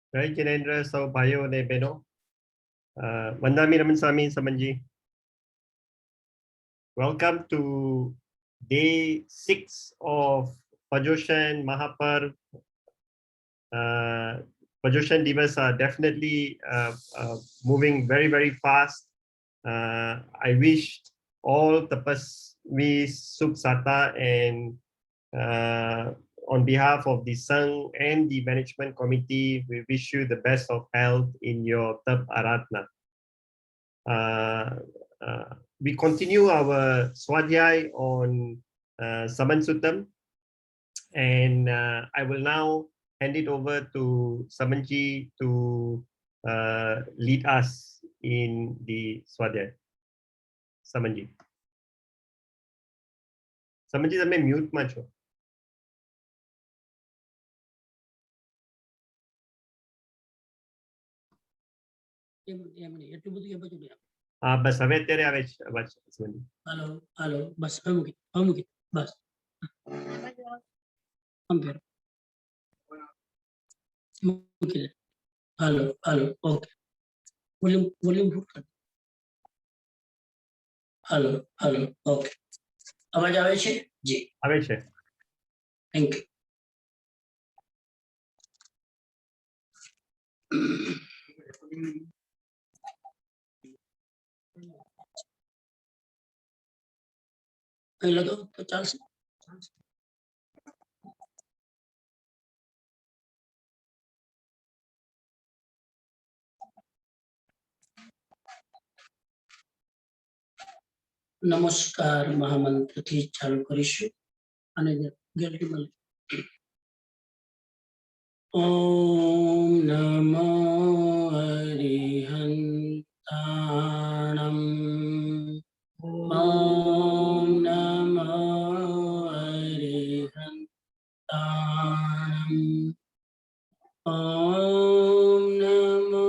Baik, Jenendra, sau Bayo dan Beno. Mandami Raman Sami Samanji. Welcome to day 6 of Pajoshan Mahapar. Pajoshan Divas are definitely moving very, very fast. I wish all Tapasvi Sukh Sata and on behalf of the Sangh and the management committee, we wish you the best of health in your Tap Aratna. We continue our Swadhyay on Saman Suttam, and I will now hand it over to Samanji to lead us in the Swadhyay. Samanji. Samanji, તમે mute માં છો. બસ હવે અત્યારે આવે છે અવાજ. Hello hello बस અમુકી બસ hello hello okay volume full कर हेलो हेलो ओके અવાજ આવે છે જી આવે છે. થેન્ક યુ કઈ લગાવો તો ચાલશે. નમસ્કાર મહામંત્રથી ચાલુ કરીશું અને ગેલેરીમાં ઓમ નમો હરિહંતાણમ ઓમ નમો હરિહંતાણમ ઓમ નમો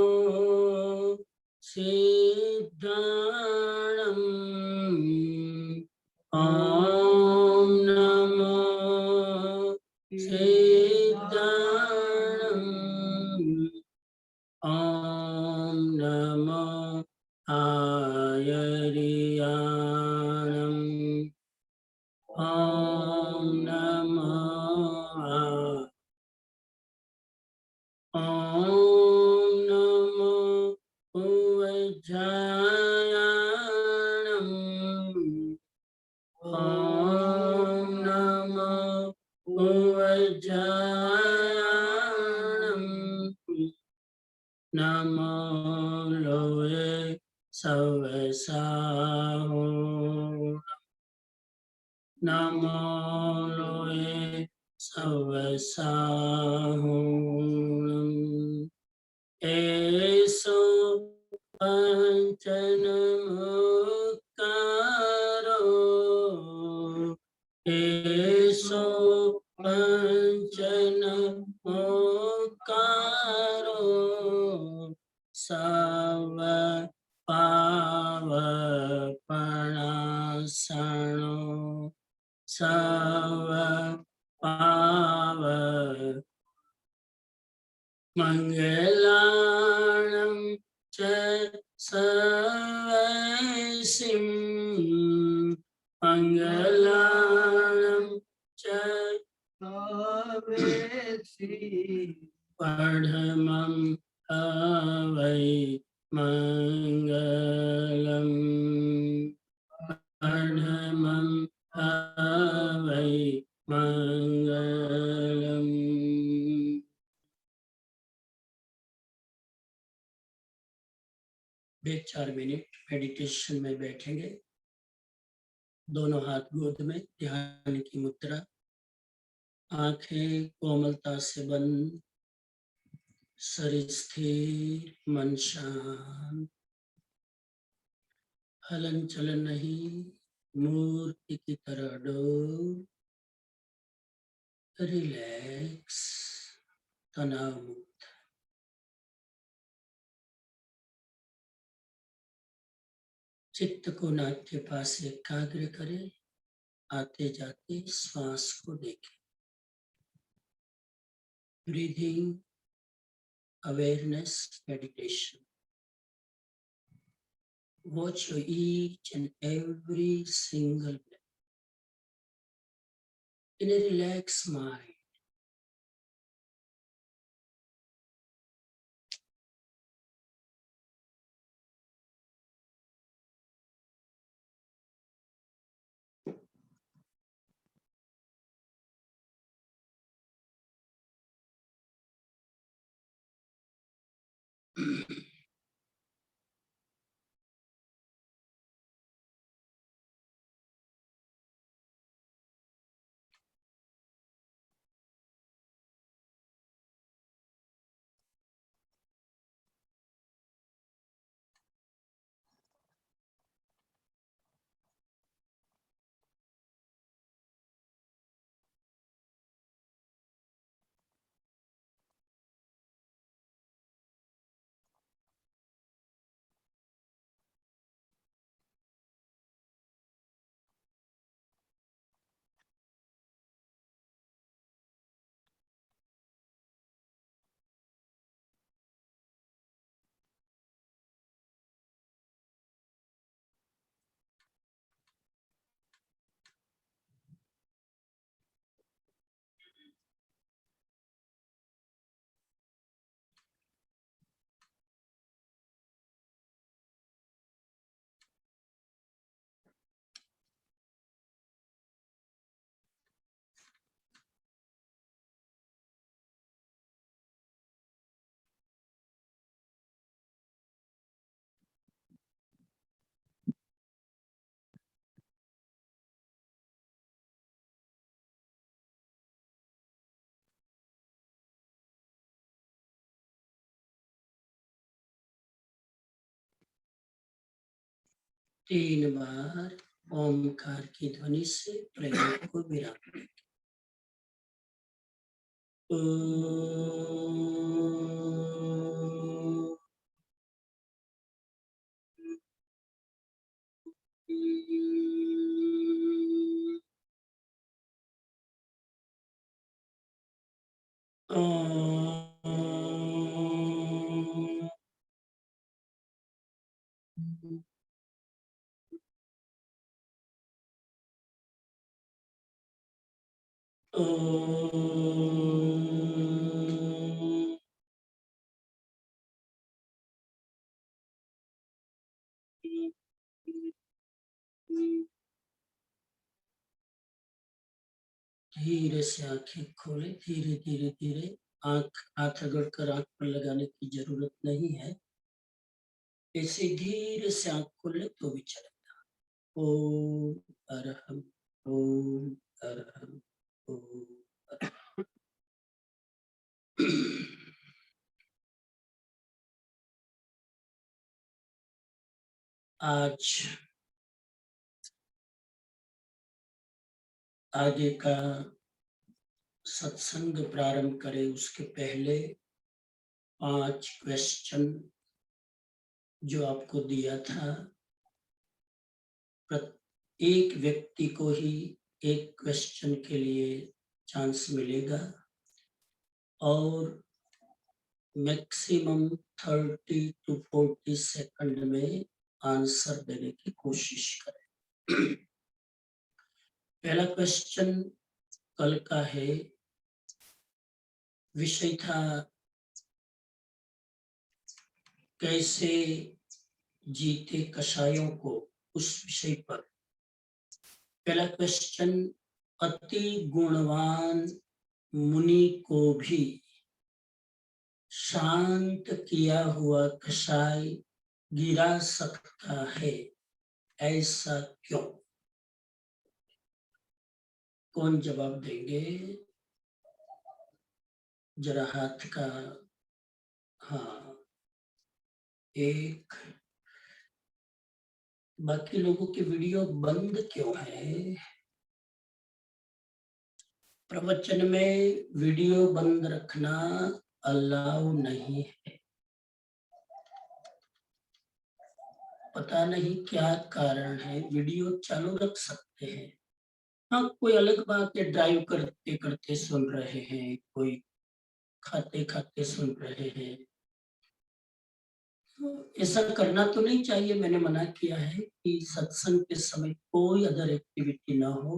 સિદ્ધાણમ ઓમ નમો સિદ્ધાણમ ઓમ નમો આયર્યાણમ ઓમ નમો ઓમ નમો ઉજ્જયાણમ ઓમ નમો ઉજ્જયાણમ નમો લોએ સવસાહો નમો લોએ સવસાહો એસો પંચનમુક્કારો એસો પંચનમુક્કારો સવ પાવપણાસણો સવ પાવ મંગલાણં ચ સવૈસિં મંગલાણં ચ પઢમં અવૈ મંગલં પઢમં અવૈ મંગલં. दो चार मिनट मेडिटेशन में बैठेंगे. दोनों हाथ गोद में, ध्यान की मुद्रा, आंखें कोमलता से बंद, शरीर स्थिर, मन शांत, हलन चलन नहीं, मूर्ति की तरह डोल, रिलैक्स, तनाव मुक्त. चित्त को नाक के पास एकाग्र करें. आते जाते श्वास को देखें. Breathing awareness meditation. Watch your each and every single breath in a relaxed mind. तीन बार ओमकार की ध्वनि से प्रयोग को विराम दें। धीरे से आंखें खोले, धीरे धीरे धीरे। हाथ रगड़कर आंख पर लगाने की जरूरत नहीं है, ऐसे धीरे से आंख खोले तो भी चलेगा। ओम अरहम, ओम अरहम, ओम अरहम। आज आगे का सत्संग प्रारंभ करें उसके पहले 5 क्वेश्चन जो आपको दिया था, एक व्यक्ति को ही एक क्वेश्चन के लिए चांस मिलेगा और मैक्सिमम 30 to 40 सेकंड में आंसर देने की कोशिश करें। पहला क्वेश्चन कल का है, विषय था कैसे जीते कषायों को, उस विषय पर। पहला क्वेश्चन, अति गुणवान मुनि को भी शांत किया हुआ कषाय गिरा सकता है, ऐसा क्यों? कौन जवाब देंगे? जरा हाथ का, हाँ एक। बाकी लोगों की वीडियो बंद क्यों है? प्रवचन में वीडियो बंद रखना अलाउ नहीं है। पता नहीं क्या कारण है, वीडियो चालू रख सकते हैं। हाँ, कोई अलग बात है, ड्राइव करते करते सुन रहे हैं, कोई खाते खाते सुन रहे हैं, ऐसा करना तो नहीं चाहिए। मैंने मना किया है कि सत्संग के समय कोई अदर एक्टिविटी ना हो।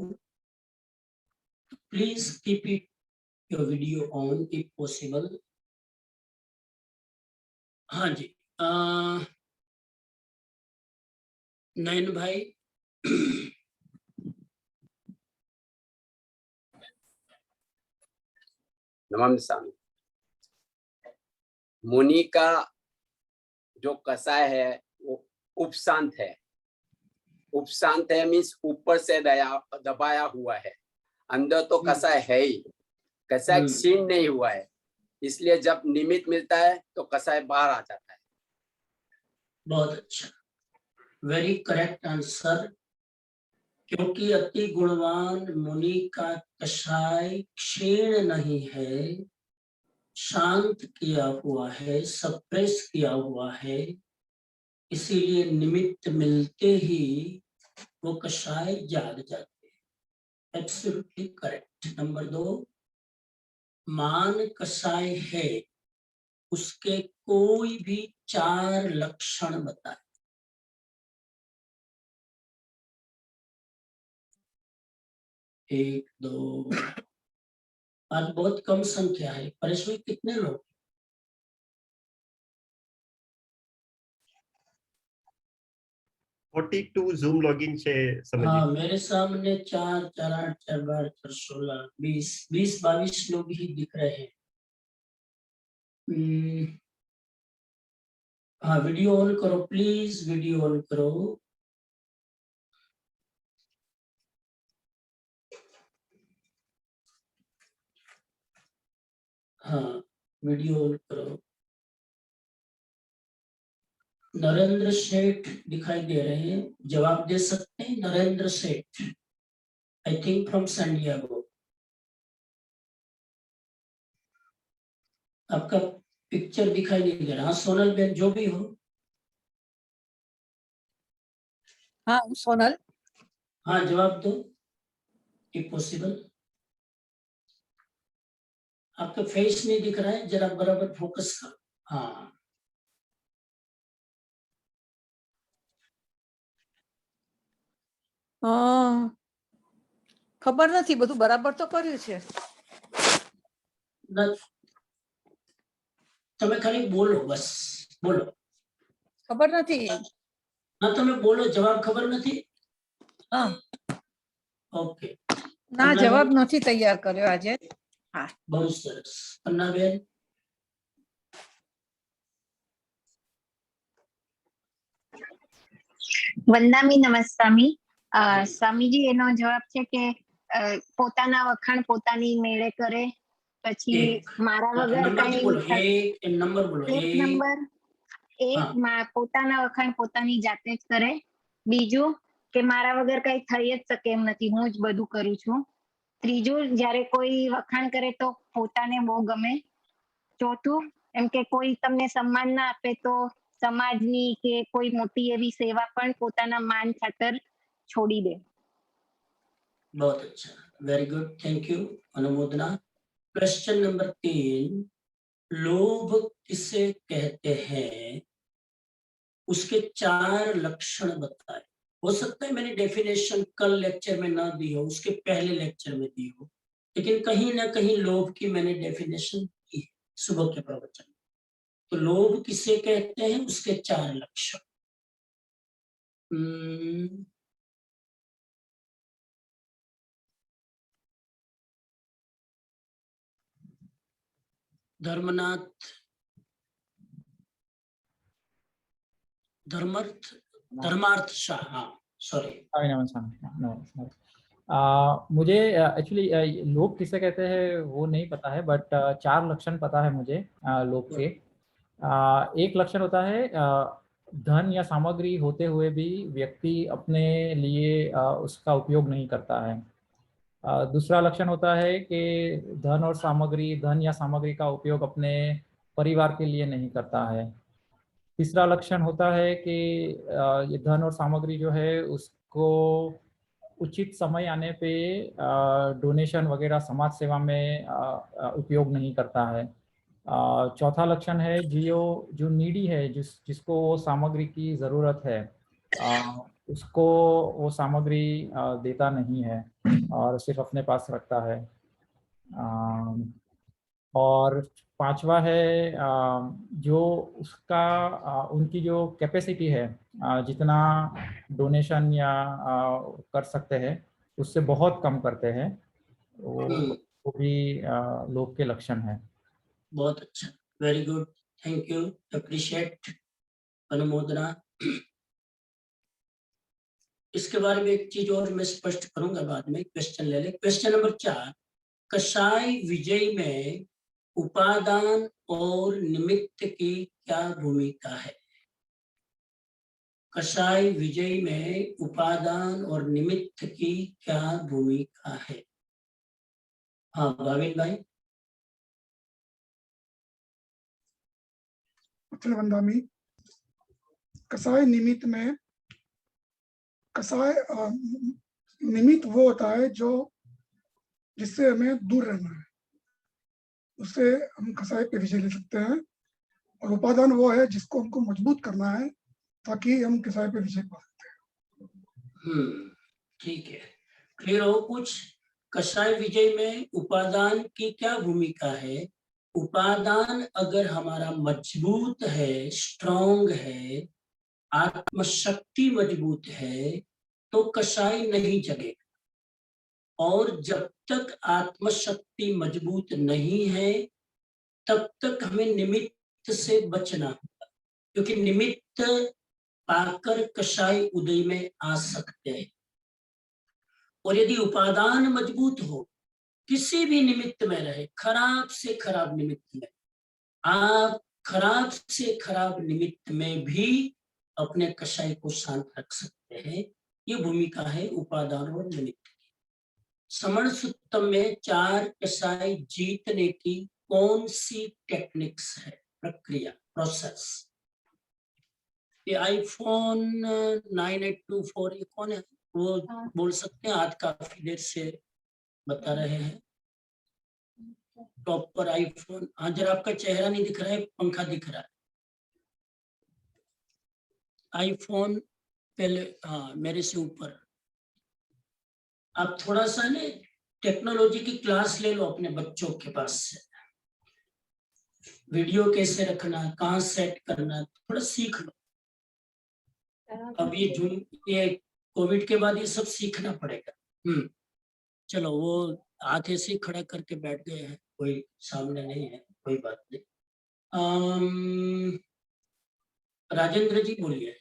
Please keep it your video on if possible. हाँ जी, नयन भाई। नमन स्वामी, मुनि का जो कसाय है वो उपशांत है। उपशांत है मीन्स ऊपर से दबाया हुआ है, अंदर तो कसाय है ही, कसाय क्षीण नहीं हुआ है। इसलिए जब निमित्त मिलता है तो कसाय बाहर आ जाता है। बहुत अच्छा, वेरी करेक्ट आंसर। क्योंकि अति गुणवान मुनि का कषाय क्षीण नहीं है, शांत किया हुआ है, सप्रेस किया हुआ है, इसीलिए निमित्त मिलते ही वो कषाय जाग जाते हैं। Absolutely correct. नंबर 2, मान कषाय है, उसके कोई भी 4 लक्षण बताए। एक, दो, आज बहुत कम संख्या है। परेश भाई कितने लोग? 42 जूम लॉगिन છે સમજી। हाँ, मेरे सामने 4, 4, 8, 4, 12, 4, 16, 20, 22 लोग ही दिख रहे हैं। हाँ, वीडियो ऑन करो प्लीज, वीडियो ऑन करो। हाँ, वीडियो ऑन करो। नरेंद्र सेठ दिखाई दे रहे हैं, जवाब दे सकते हैं? Narendra Seth, I think from San Diego. आपका पिक्चर दिखाई नहीं दे रहा। हाँ, सोनल बेन, जो भी हो। हाँ सोनल। हाँ, जवाब दो इफ पॉसिबल। आपका फेस नहीं दिख रहा है, जरा बराबर फोकस करो। हाँ, ખબર નથી, બધું બરાબર તો કર્યું છે। તમે ખાલી બોલો, બસ બોલો। ખબર નથી। ના, તમે બોલો, જવાબ ખબર નથી? હા, ઓકે, ના જવાબ નથી તૈયાર કર્યો આજે। હા, બહુ સરસ। अन्नाबेन, વંદામી નમસ્કામી। સ્વામીજી એનો જવાબ છે કે પોતાના વખાણ પોતાની મેળે કરે, પછી મારા વગર नंबर કઈ बोलो, एक नंबर बोलो। એક નંબર, એક પોતાના વખાણ પોતાની જાતે જ કરે। બીજું કે મારા વગર કઈ થઈ જ શકે એમ નથી, હું જ બધું કરું છું। ત્રીજું, જ્યારે કોઈ વખાણ કરે તો પોતાને બહુ ગમે। ચોથું, એમ કે કોઈ તમને સન્માન ના આપે તો સમાજની કે કોઈ મોટી એવી સેવા પણ પોતાના માન ખાતર છોડી દે। बहुत अच्छा, वेरी गुड, थैंक यू, अनुमोदना। क्वेश्चन नंबर 3, लोभ किसे कहते हैं, उसके 4 लक्षण बताए। हो सकता है मैंने डेफिनेशन कल लेक्चर में ना दी हो, उसके पहले लेक्चर में दी हो, लेकिन कहीं ना कहीं लोभ की मैंने डेफिनेशन दी सुबह के प्रवचन। तो लोभ किसे कहते हैं, उसके 4 लक्षण। धर्मनाथ, धर्मार्थ शाह, हाँ सॉरी। मुझे एक्चुअली लोभ किसे कहते हैं वो नहीं पता है, बट 4 लक्षण पता है मुझे लोभ के। एक लक्षण होता है धन या सामग्री होते हुए भी व्यक्ति अपने लिए उसका उपयोग नहीं करता है। दूसरा लक्षण होता है कि धन या सामग्री का उपयोग अपने परिवार के लिए नहीं करता है। तीसरा लक्षण होता है कि ये धन और सामग्री जो है उसको उचित समय आने पे डोनेशन वगैरह समाज सेवा में उपयोग नहीं करता है। चौथा लक्षण है जो नीडी है, जिसको वो सामग्री की ज़रूरत है, उसको वो सामग्री देता नहीं है और सिर्फ अपने पास रखता है। और पांचवा है जो उनकी जो कैपेसिटी है, जितना डोनेशन या कर सकते हैं उससे बहुत कम करते हैं, वो भी लोभ के लक्षण है। बहुत अच्छा, very good, thank you, appreciate, अनुमोदना। इसके बारे में एक चीज और मैं स्पष्ट करूंगा बाद में, क्वेश्चन ले ले। क्वेश्चन नंबर 4, कसाई विजय में उपादान और निमित्त की क्या भूमिका है? कसाई विजय में उपादान और निमित्त की क्या भूमिका है? हाँ भाविन भाई। अखिल वंदामी, कसाई निमित्त में, कसाई निमित्त वो होता है जो जिससे हमें दूर रहना है, उससे हम कसाई पे विजय ले सकते हैं। और उपादान वो है जिसको हमको मजबूत करना है ताकि हम कसाई पे विजय पा सकते हैं। ठीक है, क्लियर हो कुछ? कसाई विजय में उपादान की क्या भूमिका है? उपादान अगर हमारा मजबूत है, स्ट्रांग है, आत्मशक्ति मजबूत है, तो कसाई नहीं जगेगा। और जब तक आत्मशक्ति मजबूत नहीं है तब तक हमें निमित्त से बचना होगा, क्योंकि निमित्त पाकर कसाई उदय में आ सकते हैं। और यदि उपादान मजबूत हो, किसी भी निमित्त में रहे, खराब से खराब निमित्त में, आप खराब से खराब निमित्त में भी अपने कसाई को शांत रख सकते हैं। ये भूमिका है उपादान और निमित्त की। समण सूत्रम में 4 कसाई जीतने की कौन सी टेक्निक्स है, प्रक्रिया, प्रोसेस? ये आईफोन 9824 ये कौन है, वो बोल सकते हैं? आज काफी देर से बता रहे हैं। टॉप पर आईफोन, हाँ जरा आपका चेहरा नहीं दिख रहा है, पंखा दिख रहा है। आईफोन पहले, हाँ मेरे से ऊपर। आप थोड़ा सा ना टेक्नोलॉजी की क्लास ले लो अपने बच्चों के पास से, वीडियो कैसे रखना, कहाँ सेट करना, थोड़ा सीख लो। अब ये कोविड के बाद ये सब सीखना पड़ेगा। चलो, वो हाथ ऐसे खड़ा करके बैठ गए हैं, कोई सामने नहीं है, कोई बात नहीं। राजेंद्र जी बोलिए,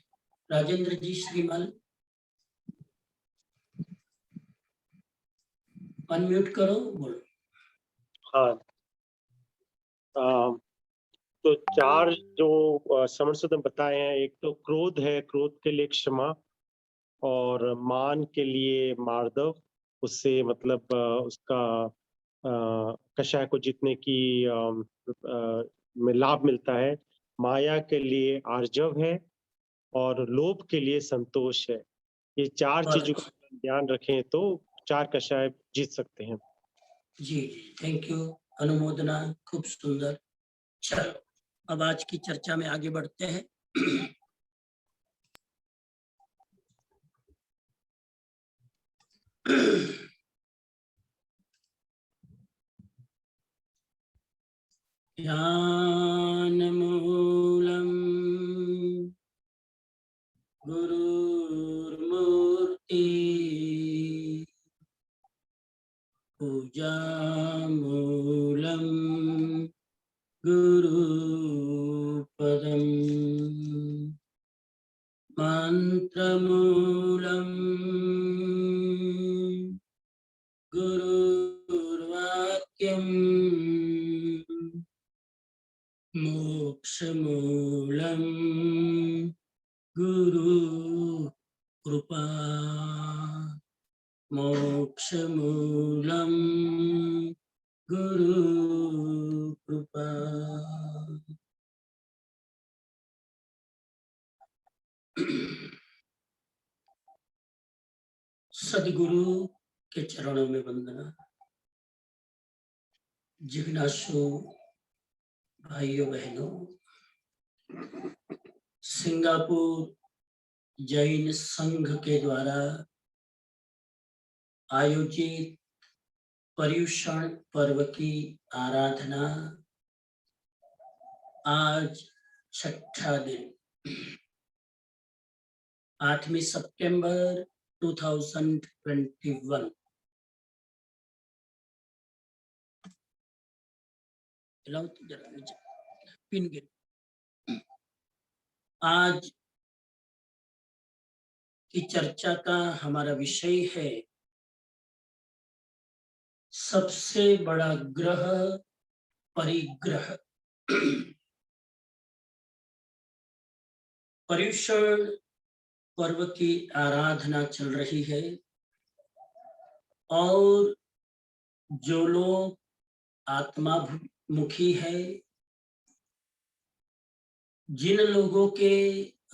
राजेंद्र जी श्रीमल, अनम्यूट करो, बोलो। हाँ, तो 4 जो समण सूत्र बताए हैं, एक तो क्रोध है, क्रोध के लिए क्षमा, और मान के लिए मार्दव, उससे मतलब उसका कषाय को जीतने की में लाभ मिलता है। माया के लिए आर्जव है और लोभ के लिए संतोष है। ये 4 चीजों का ध्यान रखें तो 4 कषाय जीत सकते हैं। जी जी, थैंक यू, अनुमोदना, खूब सुंदर। चलो अब आज की चर्चा में आगे बढ़ते हैं। ज्ञानमूलम् गुरुर्मूर्ति, पूजामूलम् गुरुपदम्, मंत्रमूलम् गुरुर्वाक्यम्, मोक्षमूलम् गुरु कृपा, मोक्षमूलम् गुरु कृपा। सदगुरु के चरणों में वंदना। जिज्ञासु भाइयों बहनों, सिंगापुर जैन संघ के द्वारा आयोजित पर्युषण पर्व की आराधना आज 6ठा दिन 8 सितंबर 2021 आज की चर्चा का हमारा विषय है सबसे बड़ा ग्रह परिग्रह। पर्युषण पर्व की आराधना चल रही है और जो लोग आत्मामुखी है, जिन लोगों के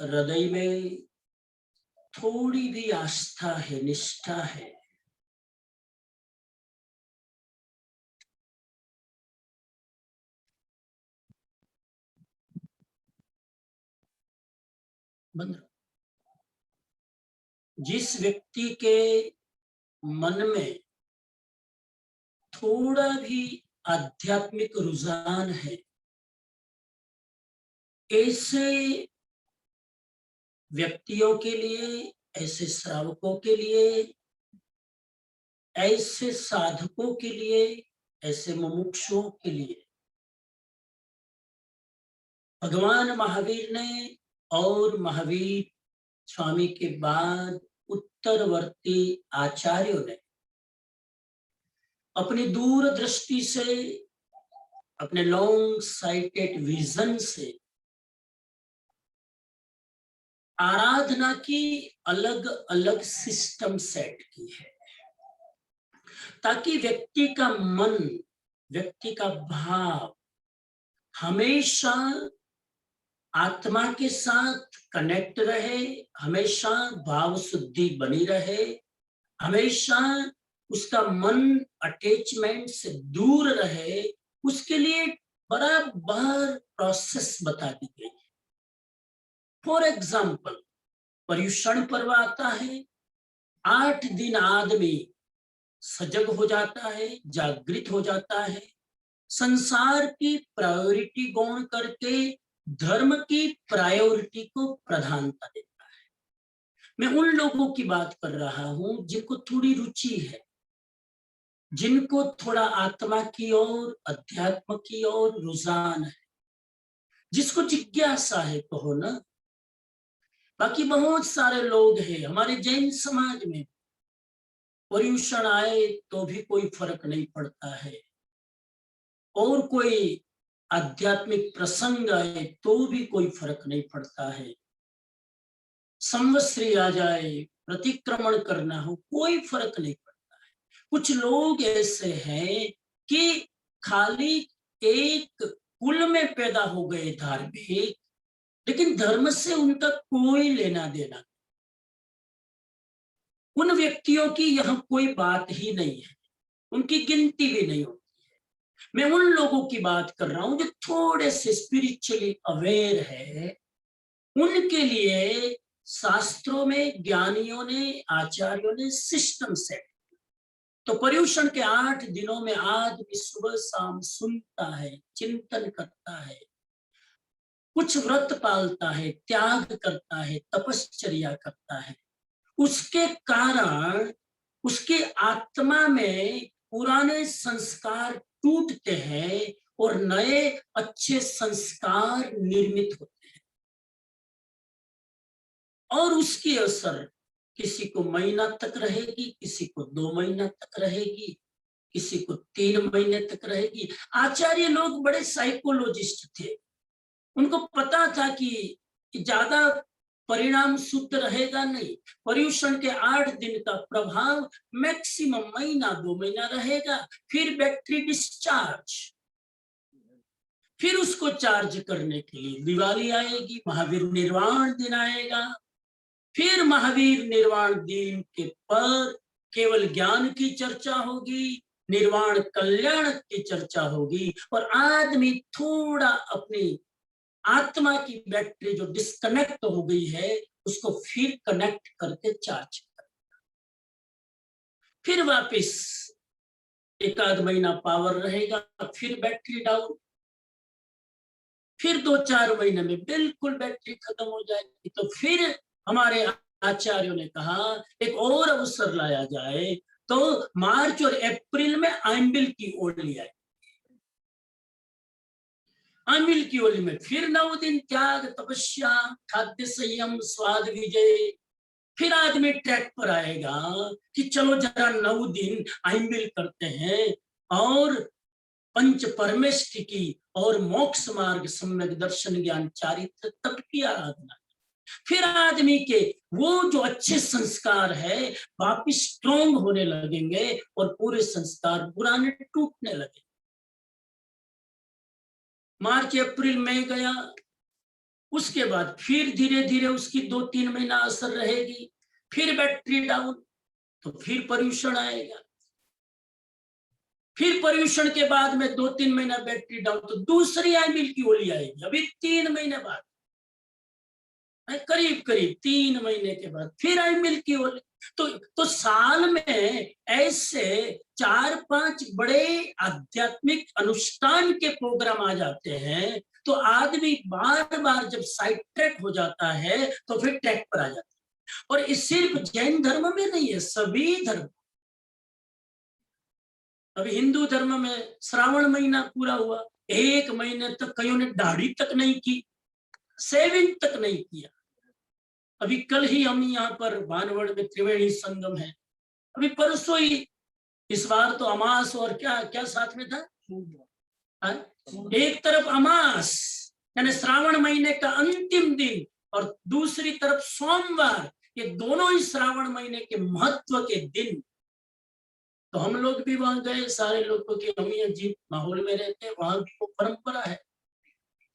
हृदय में थोड़ी भी आस्था है, निष्ठा है, जिस व्यक्ति के मन में थोड़ा भी आध्यात्मिक रुझान है, ऐसे व्यक्तियों के लिए, ऐसे श्रावकों के लिए, ऐसे साधकों के लिए, ऐसे मुमुक्षुओं के लिए भगवान महावीर ने और महावीर स्वामी के बाद उत्तरवर्ती आचार्यों ने अपनी दूरदृष्टि से, अपने लॉन्ग साइटेड विजन से आराधना की अलग अलग सिस्टम सेट की है, ताकि व्यक्ति का मन, व्यक्ति का भाव हमेशा आत्मा के साथ कनेक्ट रहे, हमेशा भाव शुद्धि बनी रहे, हमेशा उसका मन अटैचमेंट से दूर रहे। उसके लिए बराबर प्रोसेस बता दी गई। फॉर एग्जाम्पल, पर्युषण पर्व आता है, 8 दिन आदमी सजग हो जाता है, जागृत हो जाता है, संसार की प्रायोरिटी गौण करके धर्म की प्रायोरिटी को प्रधानता देता है। मैं उन लोगों की बात कर रहा हूं जिनको थोड़ी रुचि है, जिनको थोड़ा आत्मा की ओर, अध्यात्म की ओर रुझान है, जिसको जिज्ञासा है, कहो ना। बाकी बहुत सारे लोग हैं हमारे जैन समाज में, पर्युषण आए तो भी कोई फर्क नहीं पड़ता है, और कोई आध्यात्मिक प्रसंग आए तो भी कोई फर्क नहीं पड़ता है, संवत्सरी आ जाए, प्रतिक्रमण करना हो, कोई फर्क नहीं पड़ता है। कुछ लोग ऐसे हैं कि खाली एक कुल में पैदा हो गए धार्मिक, लेकिन धर्म से उनका कोई लेना देना, उन व्यक्तियों की यहाँ कोई बात ही नहीं है, उनकी गिनती भी नहीं होती है। मैं उन लोगों की बात कर रहा हूं जो थोड़े से स्पिरिचुअली अवेयर है। उनके लिए शास्त्रों में ज्ञानियों ने, आचार्यों ने सिस्टम सेट। तो पर्युषण के 8 दिनों में आदमी सुबह शाम सुनता है, चिंतन करता है, कुछ व्रत पालता है, त्याग करता है, तपश्चर्या करता है। उसके कारण उसके आत्मा में पुराने संस्कार टूटते हैं और नए अच्छे संस्कार निर्मित होते हैं, और उसकी असर किसी को महीना तक रहेगी, किसी को 2 महीना तक रहेगी, किसी को 3 महीने तक रहेगी। आचार्य लोग बड़े साइकोलॉजिस्ट थे, उनको पता था कि ज्यादा परिणाम शुद्ध रहेगा नहीं। पर्युषण के 8 दिन का प्रभाव मैक्सिमम महीना 2 महीना रहेगा, फिर बैटरी डिस्चार्ज, फिर उसको चार्ज करने के लिए दिवाली आएगी, महावीर निर्वाण दिन आएगा, फिर महावीर निर्वाण दिन के पर केवल ज्ञान की चर्चा होगी, निर्वाण कल्याण की चर्चा होगी और आदमी थोड़ा अपनी आत्मा की बैटरी जो डिस्कनेक्ट हो गई है उसको फिर कनेक्ट करके चार्ज करेगा। फिर वापस एक आध महीना पावर रहेगा, फिर बैटरी डाउन, फिर 2-4 महीने में बिल्कुल बैटरी खत्म हो जाएगी। तो फिर हमारे आचार्यों ने कहा एक और अवसर लाया जाए, तो मार्च और अप्रैल में आंबिल की ओली आई। आंबिल की ओली में फिर 9 दिन त्याग, तपस्या, खाद्य संयम, स्वाद विजय। फिर आदमी ट्रैक पर आएगा कि चलो जरा 9 दिन आंबिल करते हैं और पंच परमेष्टि की और मोक्ष मार्ग, सम्यक दर्शन, ज्ञान, चारित्र, तप की आराधना। फिर आदमी के वो जो अच्छे संस्कार है वापिस स्ट्रॉन्ग होने लगेंगे और पूरे संस्कार पुराने टूटने लगे। मार्च अप्रैल मई गया, उसके बाद फिर धीरे धीरे उसकी 2-3 महीना असर रहेगी, फिर बैटरी डाउन, तो फिर पर्यूषण आएगा, फिर पर्यूषण के बाद में 2-3 महीना बैटरी डाउन, तो दूसरी आंबिल की ओली आएगी। अभी 3 महीने बाद, करीब 3 महीने के बाद फिर आंबिल की ओली। तो साल में ऐसे 4-5 बड़े आध्यात्मिक अनुष्ठान के प्रोग्राम आ जाते हैं, तो आदमी बार बार जब साइड ट्रैक हो जाता है तो फिर ट्रैक पर आ जाता है। और इस सिर्फ जैन धर्म में नहीं है, सभी धर्म। अभी हिंदू धर्म में श्रावण महीना पूरा हुआ, 1 महीने तक कईयों ने दाढ़ी तक नहीं की, शेविंग तक नहीं किया। अभी कल ही हम यहाँ पर भानवड़ में त्रिवेणी संगम है, अभी परसों ही, इस बार तो अमास और क्या क्या साथ में था, एक तरफ अमास यानी श्रावण महीने का अंतिम दिन और दूसरी तरफ सोमवार, ये दोनों ही श्रावण महीने के महत्व के दिन। तो हम लोग भी वहां गए, सारे लोगों की, हम अजीब माहौल में रहते हैं, वहां भी वो परंपरा है,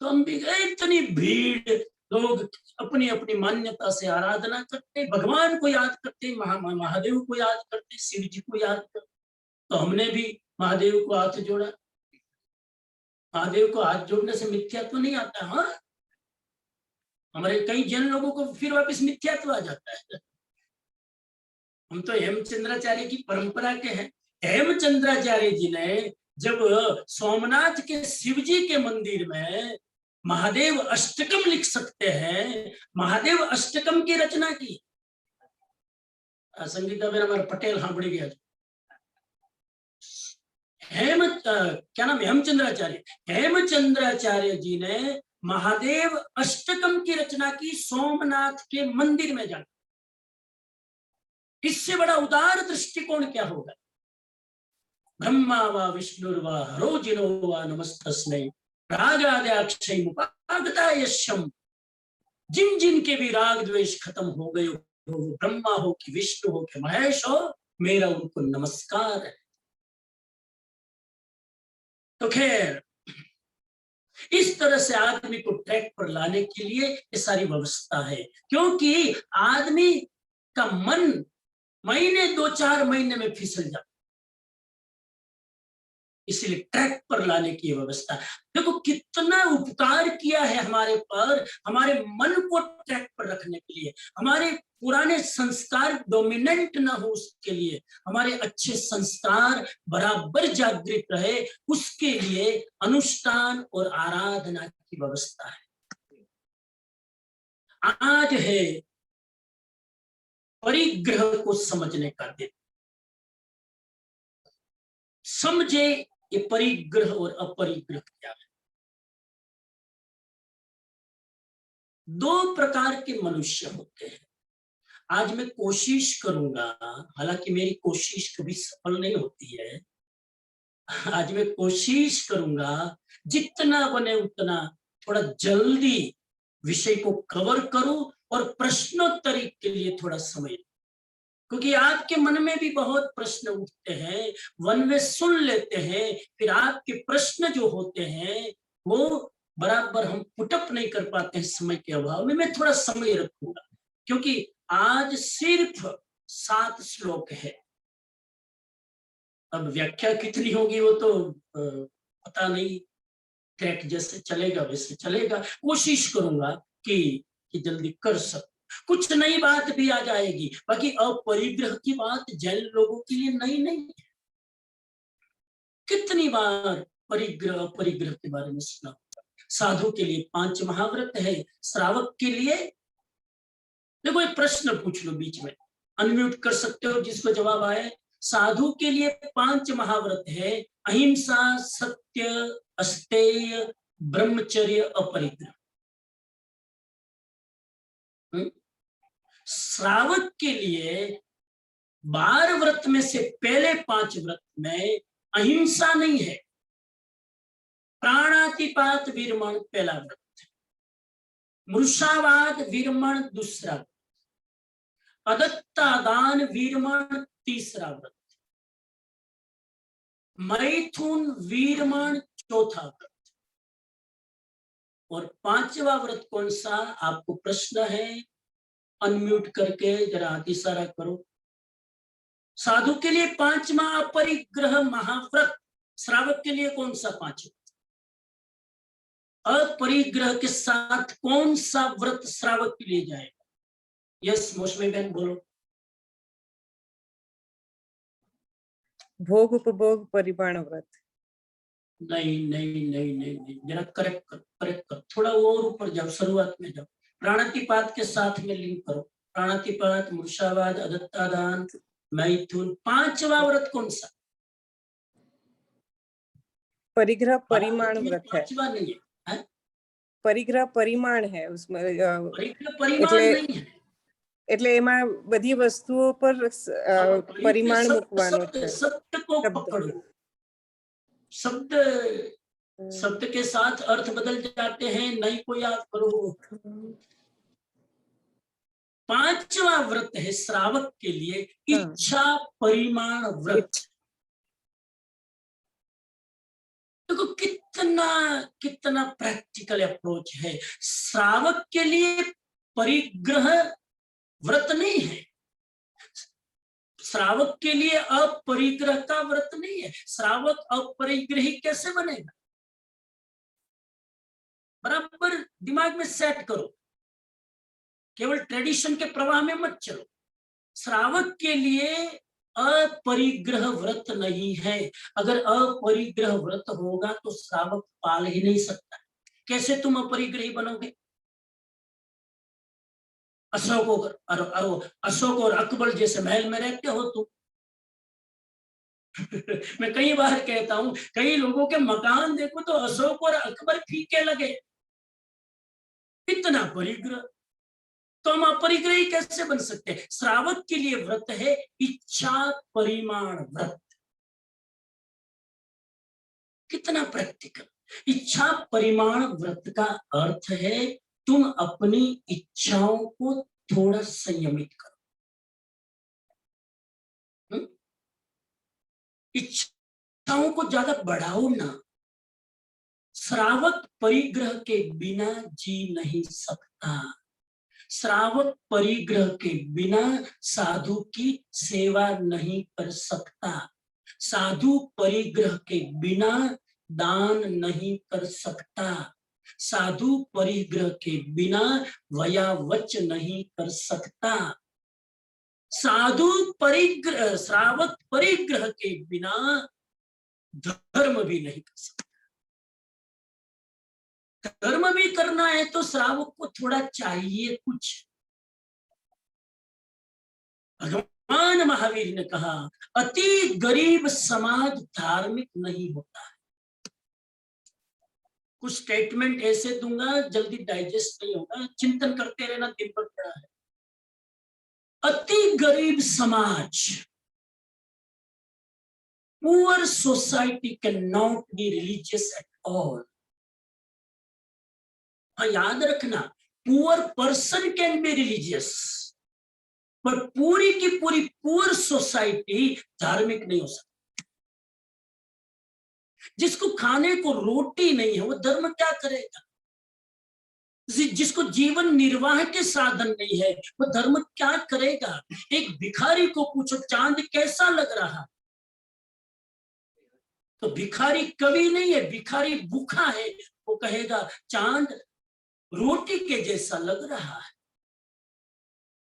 तो हम भी गए। इतनी भीड़, लोग अपनी अपनी मान्यता से आराधना करते, भगवान को याद करते, महादेव को याद करते, शिव जी को याद करते। तो हमने भी महादेव को हाथ जोड़ा। महादेव को हाथ जोड़ने से मिथ्यात्व नहीं आता। हाँ, हमारे कई जैन लोगों को फिर वापस मिथ्यात्व आ जाता है। हम तो हेमचंद्राचार्य की परंपरा के हैं। हेमचंद्राचार्य जी ने जब सोमनाथ के शिव जी के मंदिर में महादेव अष्टकम लिख सकते हैं, महादेव अष्टकम की रचना की। संगीता बेन हमारे पटेल हाँ बढ़ गया। क्या नाम, हेमचंद्राचार्य। हेमचंद्राचार्य जी ने महादेव अष्टकम की रचना की सोमनाथ के मंदिर में जाकर। इससे बड़ा उदार दृष्टिकोण क्या होगा। ब्रह्मा वा विष्णुर्वा हरो जिनो वा नमस्तस्मै रागाद्याक्षय मुपागता यशम। जिन जिन के भी राग द्वेष खत्म हो गए हो, वो ब्रह्मा हो कि विष्णु हो कि महेश हो, मेरा उनको नमस्कार है। तो खैर, इस तरह से आदमी को ट्रैक पर लाने के लिए ये सारी व्यवस्था है, क्योंकि आदमी का मन महीने 2-4 महीने में फिसल जाता, इसलिए ट्रैक पर लाने की व्यवस्था। देखो कितना उपकार किया है हमारे पर, हमारे मन को ट्रैक पर रखने के लिए, हमारे पुराने संस्कार डोमिनेंट ना हो उसके लिए, हमारे अच्छे संस्कार बराबर जागृत रहे, उसके लिए अनुष्ठान और आराधना की व्यवस्था है। आज है परिग्रह को समझने का दिन। समझे ये परिग्रह और अपरिग्रह क्या है। 2 प्रकार के मनुष्य होते हैं। आज मैं कोशिश करूंगा, हालांकि मेरी कोशिश कभी सफल नहीं होती है, आज मैं कोशिश करूंगा जितना बने उतना थोड़ा जल्दी विषय को कवर करूं और प्रश्नोत्तरी के लिए थोड़ा समय, क्योंकि आपके मन में भी बहुत प्रश्न उठते हैं, वन वे सुन लेते हैं, फिर आपके प्रश्न जो होते हैं वो बराबर हम पुटअप नहीं कर पाते हैं समय के अभाव में। मैं थोड़ा समय रखूंगा, क्योंकि आज सिर्फ 7 श्लोक है अब व्याख्या कितनी होगी वो तो पता नहीं, ट्रैक जैसे चलेगा वैसे चलेगा। कोशिश करूंगा कि जल्दी कर सकूं। कुछ नई बात भी आ जाएगी। बाकी अपरिग्रह की बात जैन लोगों के लिए नई नहीं है। कितनी बार परिग्रह अपरिग्रह के बारे में सुना। साधु के लिए 5 महाव्रत है, श्रावक के लिए। देखो एक प्रश्न पूछ लो बीच में, अनम्यूट कर सकते हो जिसको जवाब आए। साधु के लिए 5 महाव्रत है, अहिंसा, सत्य, अस्तेय, ब्रह्मचर्य, अपरिग्रह। श्रावक के लिए 12 व्रत में से पहले 5 व्रत में अहिंसा नहीं है। प्राणातिपात वीरमण पहला व्रत, मृषावाद वीरमण दूसरा व्रत, अदत्तादान वीरमण तीसरा व्रत, मैथुन वीरमण चौथा व्रत। और 5वां व्रत कौन सा? आपको प्रश्न है, अनम्यूट करके जरा हाथ इशारा करो। साधु के लिए 5वां अपरिग्रह महाव्रत, श्रावक के लिए कौन सा 5वां? अपरिग्रह के साथ कौन सा व्रत श्रावक के लिए जाएगा? यस मौसमी बहन बोलो। भोग उपभोग परिमाण व्रत। नहीं नहीं नहीं नहीं नहीं, जरा करेक्ट कर, थोड़ा और ऊपर जाओ, शुरुआत में जाओ। प्राणातिपात के साथ में लिंक करो। प्राणातिपात, मूर्छावाद, अदत्तादान, मैथुन। 5वां व्रत कौन सा? परिग्रह परिमाण व्रत है। 5वां नहीं है, परिग्रह परिमाण है उसमें। परिग्रह परिमाण नहीं है। એટલે એમાં બધી વસ્તુઓ પર પરિમાણ મૂકવાનું છે। शब्द को पकड़ो। शब्द के साथ अर्थ बदल जाते हैं, नहीं को याद करो। 5वां व्रत है श्रावक के लिए इच्छा परिमाण व्रत। देखो कितना प्रैक्टिकल अप्रोच है। श्रावक के लिए परिग्रह व्रत नहीं है, श्रावक के लिए अपरिग्रह का व्रत नहीं है। श्रावक अपरिग्रही कैसे बनेगा? बराबर दिमाग में सेट करो, केवल ट्रेडिशन के प्रवाह में मत चलो। श्रावक के लिए अपरिग्रह व्रत नहीं है। अगर अपरिग्रह व्रत होगा तो श्रावक पाल ही नहीं सकता। कैसे तुम अपरिग्रही बनोगे? अशोक और अकबर जैसे महल में रहते हो तुम। मैं कई बार कहता हूं, कई लोगों के मकान देखो तो अशोक और अकबर फीके लगे। इतना परिग्रह, तो हम अपरिग्रही कैसे बन सकते हैं? श्रावक के लिए व्रत है इच्छा परिमाण व्रत। कितना प्रैक्टिकल। इच्छा परिमाण व्रत का अर्थ है तुम अपनी इच्छाओं को थोड़ा संयमित करो। इच्छाओं को ज्यादा बढ़ाओ ना। श्रावक परिग्रह के बिना जी नहीं सकता। श्रावक परिग्रह के बिना साधु की सेवा नहीं कर सकता। साधु परिग्रह के बिना दान नहीं कर सकता। साधु परिग्रह के बिना वयावच नहीं कर सकता। साधु परिग्रह, श्रावक परिग्रह के बिना धर्म भी नहीं कर सकता। धर्म भी करना है तो श्रावक को थोड़ा चाहिए कुछ। भगवान महावीर ने कहा, अति गरीब समाज धार्मिक नहीं होता है। कुछ स्टेटमेंट ऐसे दूंगा जल्दी डाइजेस्ट नहीं होगा, चिंतन करते रहना, दिन भर पड़ा है। अति गरीब समाज, poor society can not be religious at all. याद रखना, poor person can be religious, पर पूरी की पूरी पुअर सोसाइटी धार्मिक नहीं हो सकती। जिसको खाने को रोटी नहीं है वो धर्म क्या करेगा? जिसको जीवन निर्वाह के साधन नहीं है वो धर्म क्या करेगा? एक भिखारी को पूछो चांद कैसा लग रहा, तो भिखारी कवि नहीं है, भिखारी भूखा है। वो कहेगा चांद रोटी के जैसा लग रहा है।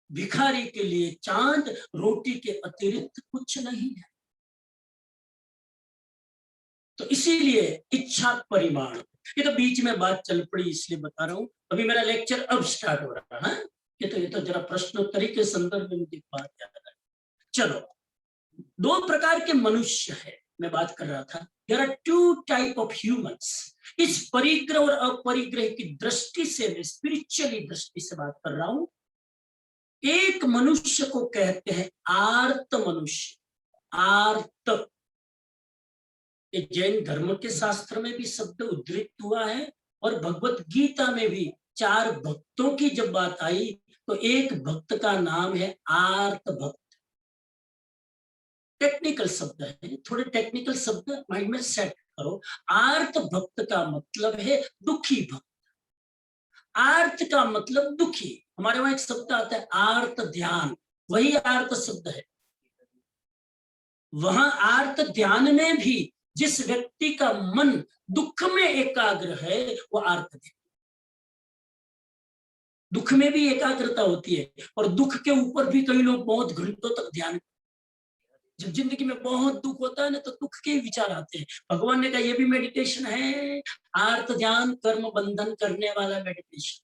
भिखारी के लिए चांद रोटी के अतिरिक्त कुछ नहीं है। तो इसीलिए इच्छा परिमाण, ये तो बीच में बात चल पड़ी इसलिए बता रहा हूं। अभी मेरा लेक्चर अब स्टार्ट हो रहा है। ये तो जरा प्रश्नोत्तरी के संदर्भ में मुझे बात याद आई। चलो, दो प्रकार के मनुष्य है मैं बात कर रहा था। There are two type of humans. इस परिग्रह और अपरिग्रह की दृष्टि से, मैं स्पिरिचुअली दृष्टि से बात कर रहा हूं। एक मनुष्य को कहते हैं आर्त मनुष्य। आर्त, ये जैन धर्म के शास्त्र में भी शब्द उद्धृत हुआ है और भगवत गीता में भी 4 भक्तों की जब बात आई तो एक भक्त का नाम है आर्त भक्त। टेक्निकल शब्द है, थोड़े टेक्निकल शब्द माइंड में सेट करो। आर्त भक्त का मतलब है दुखी भक्त। आर्त का मतलब दुखी। हमारे वहां एक शब्द आता है आर्त ध्यान, वही आर्त शब्द है। वहां आर्त ध्यान में भी जिस व्यक्ति का मन दुख में एकाग्र है वो आर्त ध्यान। दुख में भी एकाग्रता होती है और दुख के ऊपर भी कई लोग बहुत घंटों तक ध्यान। जब जिंदगी में बहुत दुख होता है ना तो दुख के विचार आते हैं। भगवान ने कहा ये भी मेडिटेशन है, आर्त ध्यान, कर्म बंधन करने वाला मेडिटेशन।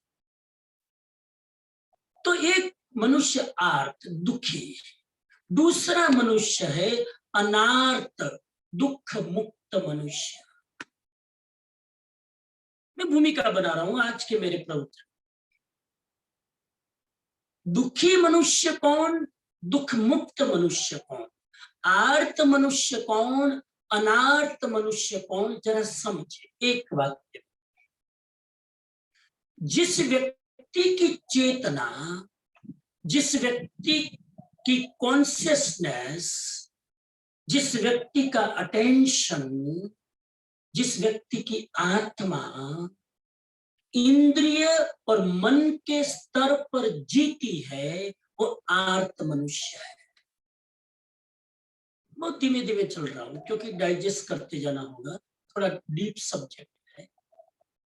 तो एक मनुष्य आर्त दुखी, दूसरा मनुष्य है अनार्त दुख मुक्त मनुष्य। मैं भूमिका बना रहा हूं आज के मेरे प्रवचन। दुखी मनुष्य कौन, दुख मुक्त मनुष्य कौन, आर्त मनुष्य कौन, अनार्त मनुष्य कौन, जरा समझे एक वाक्य। जिस व्यक्ति की चेतना, जिस व्यक्ति की कॉन्शियसनेस, जिस व्यक्ति का अटेंशन, जिस व्यक्ति की आत्मा इंद्रिय और मन के स्तर पर जीती है वो आर्त मनुष्य है। बहुत धीमे धीमे चल रहा हूं क्योंकि डाइजेस्ट करते जाना होगा, थोड़ा डीप सब्जेक्ट है।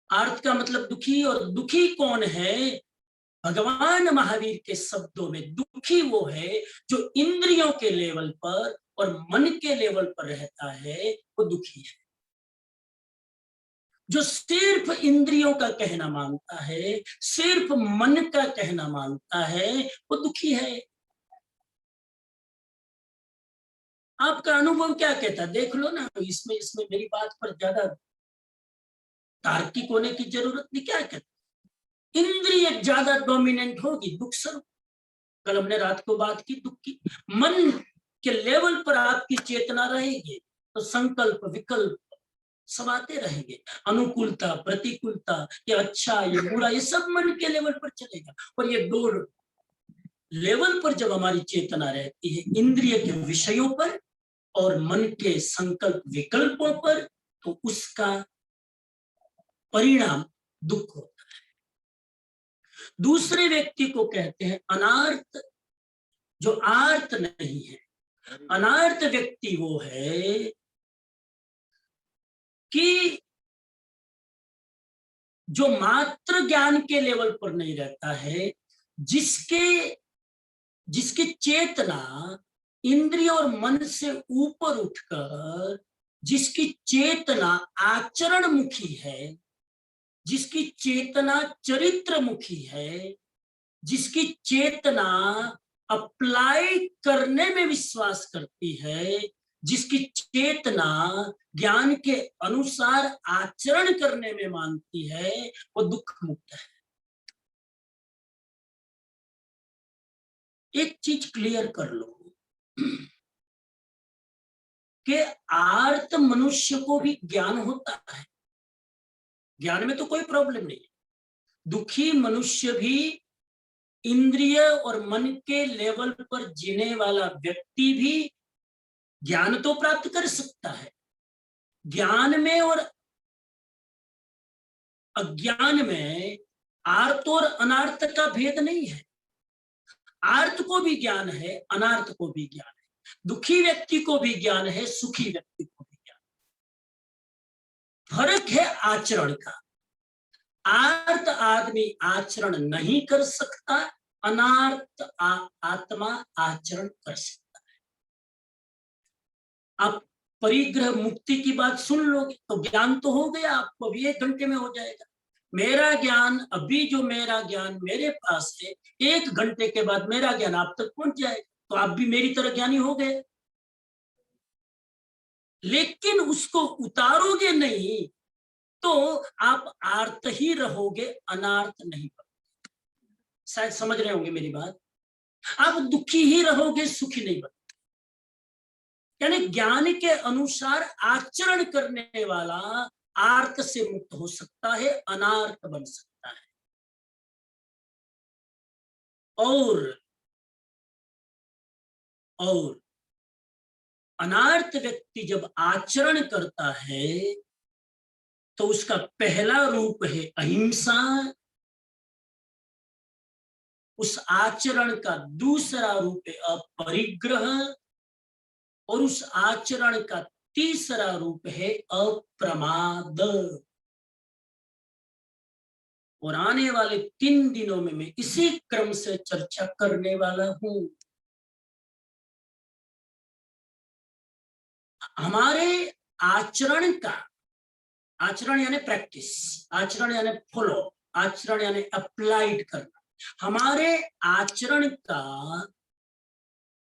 आर्त का मतलब दुखी, और दुखी कौन है? भगवान महावीर के शब्दों में दुखी वो है जो इंद्रियों के लेवल पर और मन के लेवल पर रहता है, वो दुखी है। जो सिर्फ इंद्रियों का कहना मानता है, सिर्फ मन का कहना मानता है, वो दुखी है। आपका अनुभव क्या कहता है? देख लो ना, इसमें मेरी बात पर ज्यादा तार्किक होने की जरूरत नहीं। क्या कहता? इंद्रिय ज्यादा डोमिनेंट होगी, दुख स्वरूप। कल हमने रात को बात की दुख की। मन के लेवल पर आपकी चेतना रहेगी तो संकल्प विकल्प सब आते रहेंगे। अनुकूलता, प्रतिकूलता, ये अच्छा ये बुरा, ये सब मन के लेवल पर चलेगा। और ये 2 लेवल पर जब हमारी चेतना रहती है, इंद्रिय के विषयों पर और मन के संकल्प विकल्पों पर, तो उसका परिणाम दुख होता है। दूसरे व्यक्ति को कहते हैं अनार्त, जो आर्त नहीं है। अनार्त व्यक्ति वो है कि जो मात्र ज्ञान के लेवल पर नहीं रहता है, जिसकी चेतना इंद्रिय और मन से ऊपर उठकर, जिसकी चेतना आचरण मुखी है, जिसकी चेतना चरित्र मुखी है, जिसकी चेतना अप्लाई करने में विश्वास करती है, जिसकी चेतना ज्ञान के अनुसार आचरण करने में मानती है, वो दुख मुक्त है। एक चीज क्लियर कर लो कि आर्त मनुष्य को भी ज्ञान होता है, ज्ञान में तो कोई प्रॉब्लम नहीं। दुखी मनुष्य भी इंद्रिय और मन के लेवल पर जीने वाला व्यक्ति भी ज्ञान तो प्राप्त कर सकता है। ज्ञान में और अज्ञान में आर्त और अनार्त का भेद नहीं है। आर्त को भी ज्ञान है, अनार्त को भी ज्ञान है। दुखी व्यक्ति को भी ज्ञान है, सुखी व्यक्ति को भी ज्ञान है। फर्क है आचरण का। आर्त आदमी आचरण नहीं कर सकता, अनार्त आत्मा आचरण कर सकता है। आप परिग्रह मुक्ति की बात सुन लोगे तो ज्ञान तो हो गया आपको, अभी 1 घंटे में हो जाएगा। मेरा ज्ञान, अभी जो मेरा ज्ञान मेरे पास है, 1 घंटे के बाद मेरा ज्ञान आप तक पहुंच जाएगा, तो आप भी मेरी तरह ज्ञानी हो गए। लेकिन उसको उतारोगे नहीं तो आप आर्त ही रहोगे, अनार्त नहीं बनोगे। शायद समझ रहे होंगे मेरी बात। आप दुखी ही रहोगे, सुखी नहीं बनोगे। यानी ज्ञान के अनुसार आचरण करने वाला आर्त से मुक्त हो सकता है, अनार्त बन सकता है। और अनार्त व्यक्ति जब आचरण करता है तो उसका पहला रूप है अहिंसा, उस आचरण का दूसरा रूप है अपरिग्रह, और उस आचरण का तीसरा रूप है अप्रमाद। और आने वाले 3 दिनों में मैं इसी क्रम से चर्चा करने वाला हूं। हमारे आचरण का, आचरण यानी प्रैक्टिस, आचरण यानी फॉलो, आचरण यानी अप्लाइड करना, हमारे आचरण का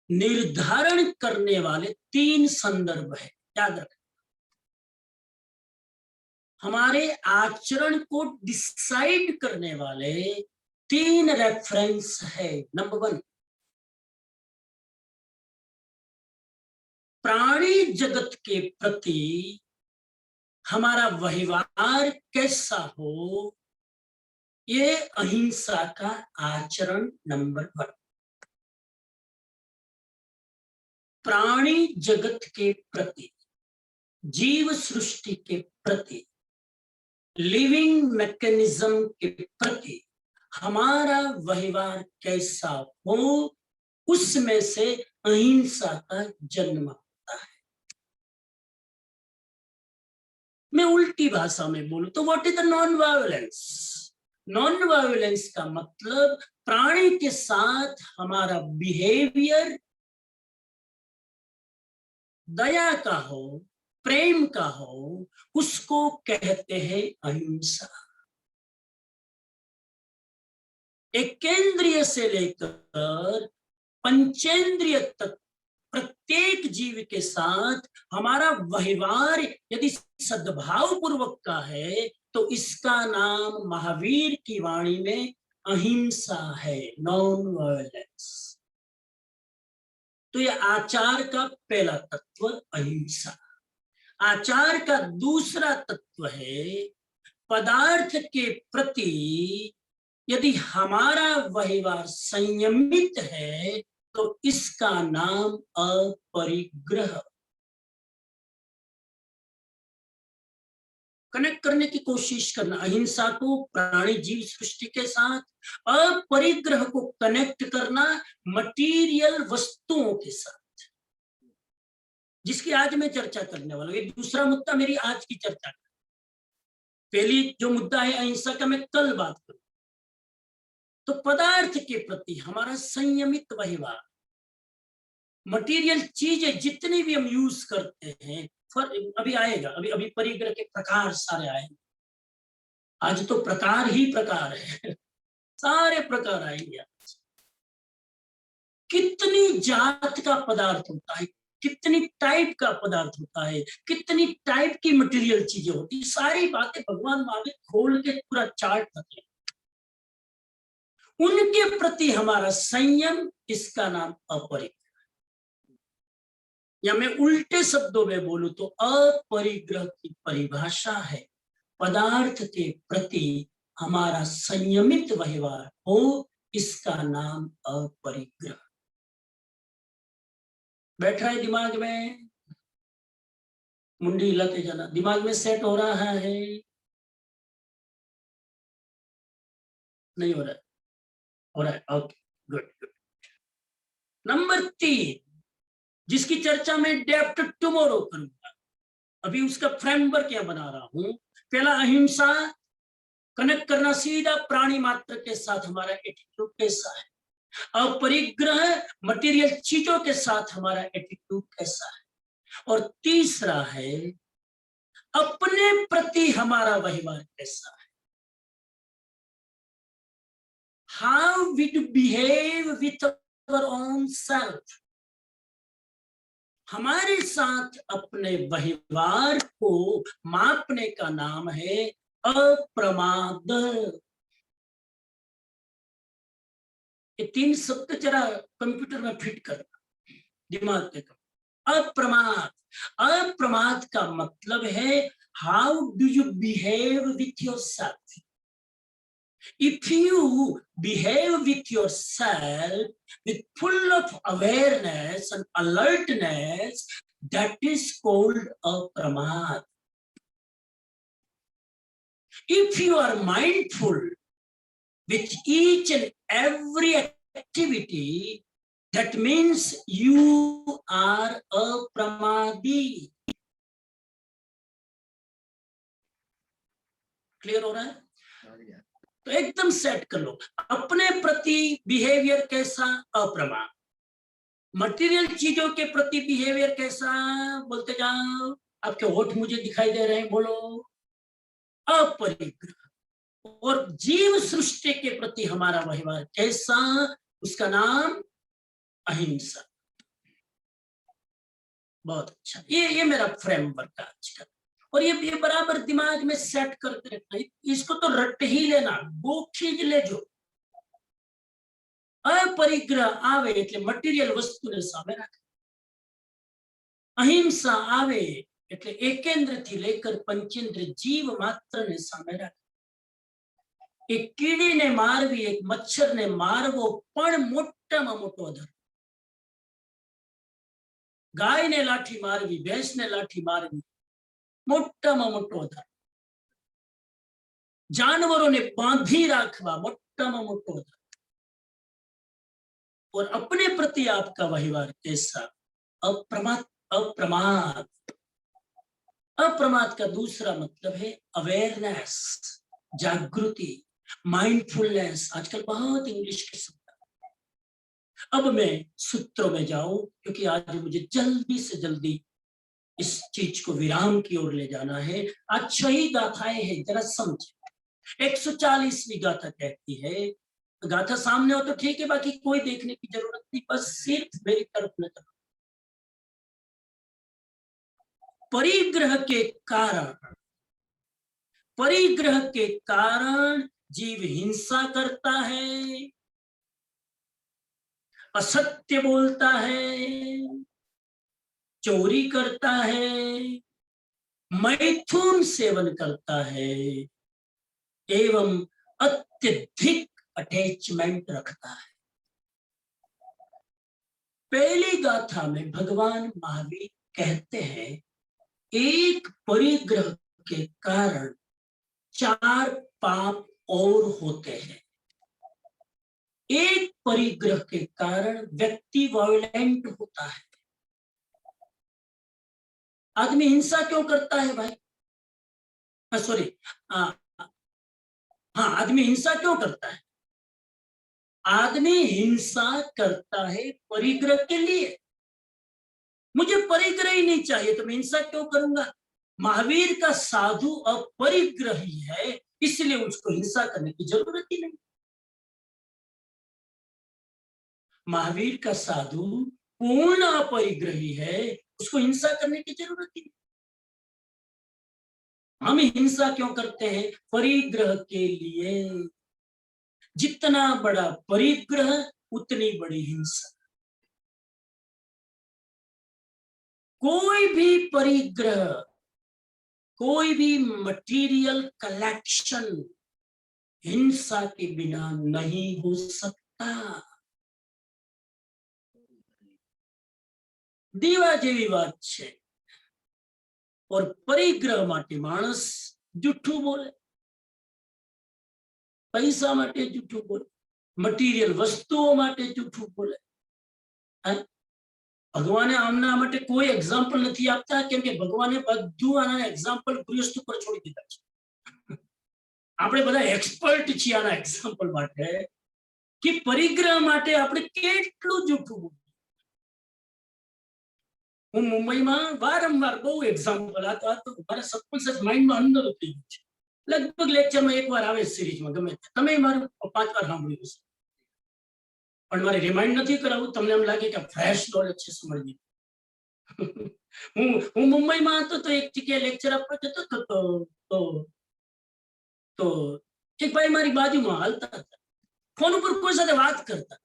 निर्धारण करने वाले 3 संदर्भ है, याद रखना। हमारे आचरण को डिसाइड करने वाले 3 रेफरेंस है। नंबर 1, प्राणी जगत के प्रति हमारा व्यवहार कैसा हो, ये अहिंसा का आचरण नंबर 1। प्राणी जगत के प्रति, जीव सृष्टि के प्रति, लिविंग मैकेनिज्म के प्रति हमारा व्यवहार कैसा हो, उसमें से अहिंसा का जन्म होता है। मैं उल्टी भाषा में बोलूं तो what is the non violence? Non violence का मतलब प्राणी के साथ हमारा बिहेवियर दया का हो, प्रेम का हो, उसको कहते हैं अहिंसा। एकेंद्रिय से लेकर पंचेंद्रिय तक प्रत्येक जीव के साथ हमारा व्यवहार यदि सद्भाव पूर्वक का है तो इसका नाम महावीर की वाणी में अहिंसा है, नॉन वायलेंस। तो यह आचार का पहला तत्व अहिंसा। आचार का दूसरा तत्व है पदार्थ के प्रति यदि हमारा व्यवहार संयमित है तो इसका नाम अपरिग्रह। कनेक्ट करने की कोशिश करना अहिंसा को प्राणी जीव सृष्टि के साथ, अपरिग्रह को कनेक्ट करना मटीरियल वस्तुओं के साथ, जिसकी आज मैं चर्चा करने वाला हूं। ये दूसरा मुद्दा मेरी आज की चर्चा का। पहली जो मुद्दा है अहिंसा का, मैं कल बात करूं। तो पदार्थ के प्रति हमारा संयमित व्यवहार, मटेरियल चीजें जितनी भी हम यूज करते हैं, अभी आएगा, अभी परिग्रह के प्रकार सारे आएंगे। आज तो प्रकार ही प्रकार है, सारे प्रकार आएंगे आज। कितनी जात का पदार्थ होता है, कितनी टाइप का पदार्थ होता है, कितनी टाइप की मटेरियल चीजें होती है, सारी बातें भगवान आगे खोल के पूरा चार्ट रखे। उनके प्रति हमारा संयम, इसका नाम अपरिग्रह। या मैं उल्टे शब्दों में बोलूं तो अपरिग्रह की परिभाषा है पदार्थ के प्रति हमारा संयमित व्यवहार हो, इसका नाम अपरिग्रह। बैठ रहा है दिमाग में? मुंडी हिलाते जाना, दिमाग में सेट हो रहा है? नहीं हो रहा है? हो रहा है, ओके, गुड गुड। नंबर 3 जिसकी चर्चा मैं डेप्थ टुमारो करूंगा, अभी उसका फ्रेमवर्क क्या बना रहा हूं। पहला अहिंसा, कनेक्ट करना सीधा प्राणी मात्र के साथ हमारा एटीट्यूड कैसा है। अपरिग्रह, मटेरियल चीजों के साथ हमारा एटीट्यूड कैसा है। और तीसरा है अपने प्रति हमारा व्यवहार कैसा है। How we do behave with our own self. हमारे साथ अपने व्यवहार को मापने का नाम है अप्रमाद। ये 3 शब्द जरा कंप्यूटर में फिट करना, दिमाग में करना। अप्रमाद, अप्रमाद का मतलब है how do you behave with yourself. If you behave with yourself with full of awareness and alertness, that is called apramad. If you are mindful with each and every activity, that means you are apramadi. Clear हो रहा है? तो एकदम set कर लो। अपने प्रति behaviour कैसा, अप्रमाद। Material चीजों के प्रति बिहेवियर कैसा, बोलते जाओ। आपके होठ मुझे दिखाई दे रहे हैं, बोलो अपरिग्रह। और जीव सृष्टि के प्रति हमारा व्यवहार कैसा, उसका नाम अहिंसा। बहुत अच्छा, ये मेरा फ्रेमवर्क है आज का। और ये बराबर दिमाग में सेट करके रखना, इसको तो रट ही लेना, वो खींच ले जो। अपरिग्रह आवे એટલે મટીરીયલ વસ્તુને સામે રાખે। અહિંસા આવે એટલે એકેન્દ્રથી લેકર પંચેન્દ્ર જીવ માત્રને સામે રાખે। એક કીડીને મારવી, એક મચ્છરને મારવો પણ મોટામાં મોટો ધર્મ। ગાયને લાઠી મારવી, ભેંસને લાઠી મારવી મોટામાં મોટો ધર્મ। जानवरों ने बांधी राखवा मोटाમાં मोटो धर्म। और अपने प्रति आपका व्यवहार कैसा, अप्रमाद। अप्रमाद, अप्रमाद का दूसरा मतलब है अवेयरनेस, जागृति, माइंडफुलनेस। आजकल बहुत इंग्लिश के शब्द। अब मैं सूत्रों में जाऊं क्योंकि आज मुझे जल्दी से जल्दी इस चीज को विराम की ओर ले जाना है। आज 6 गाथाएं हैं, जरा समझे। 140वीं गाथा कहती है, गाथा सामने हो तो ठीक है, बाकी कोई देखने की जरूरत नहीं, बस सिर्फ मेरी तरफ नजर। परिग्रह के कारण, परिग्रह के कारण जीव हिंसा करता है, असत्य बोलता है, चोरी करता है, मैथुन सेवन करता है एवं अत्यधिक अटैचमेंट रखता है। पहली गाथा में भगवान महावीर कहते हैं एक परिग्रह के कारण 4 पाप और होते हैं। एक परिग्रह के कारण व्यक्ति वायलेंट होता है। आदमी हिंसा क्यों करता है भाई? सॉरी, हाँ, आदमी हिंसा क्यों करता है? आदमी हिंसा करता है परिग्रह के लिए। मुझे परिग्रह ही नहीं चाहिए तो मैं हिंसा क्यों करूंगा? महावीर का साधु अपरिग्रही है, इसलिए उसको हिंसा करने की जरूरत ही नहीं। महावीर का साधु पूर्ण अपरिग्रही है, उसको हिंसा करने की जरूरत ही नहीं। हम हिंसा क्यों करते हैं? परिग्रह के लिए। जितना बड़ा परिग्रह उतनी बड़ी हिंसा। कोई भी परिग्रह, कोई भी मटेरियल कलेक्शन हिंसा के बिना नहीं हो सकता। દીવા જેવી વાત છે। और परिग्रह माटे माणस जूठू बोले, पैसा माटे जूठू बोले, मटीरियल वस्तुओं माटे जूठू बोले। ભગવાને આમના માટે કોઈ એક્ઝામ્પલ નથી આપતા, કેમ કે ભગવાને બધું આના એક્ઝામ્પલ ગૃહસ્થ ઉપર છોડી દીધા છે. આપણે બધા એક્સપર્ટ છીએ આના એક્ઝામ્પલ માટે કે પરિગ્રહ માટે આપણે કેટલું જૂઠું બોલીએ. હું મુંબઈમાં વારંવાર બહુ એક્ઝામ્પલ આ તો મારા સબકોન્શિયસ માઇન્ડમાં અંદર ઉતરી ગયું છે. લગભગ લેક્ચરમાં એકવાર આવે સિરીઝમાં, ગમે તમે મારું 5 વાર સાંભળ્યું હશે, પણ મારે રિમાઇન્ડ નથી કરાવવું. તમને એમ લાગે કે ફ્રેશ નોલેજ છે, સમજી. હું મુંબઈમાં હતો તો એક જગ્યાએ લેક્ચર આપવા જતો હતો તો એક ભાઈ મારી બાજુમાં હાલતા હતા, ફોન ઉપર કોઈ સાથે વાત કરતા,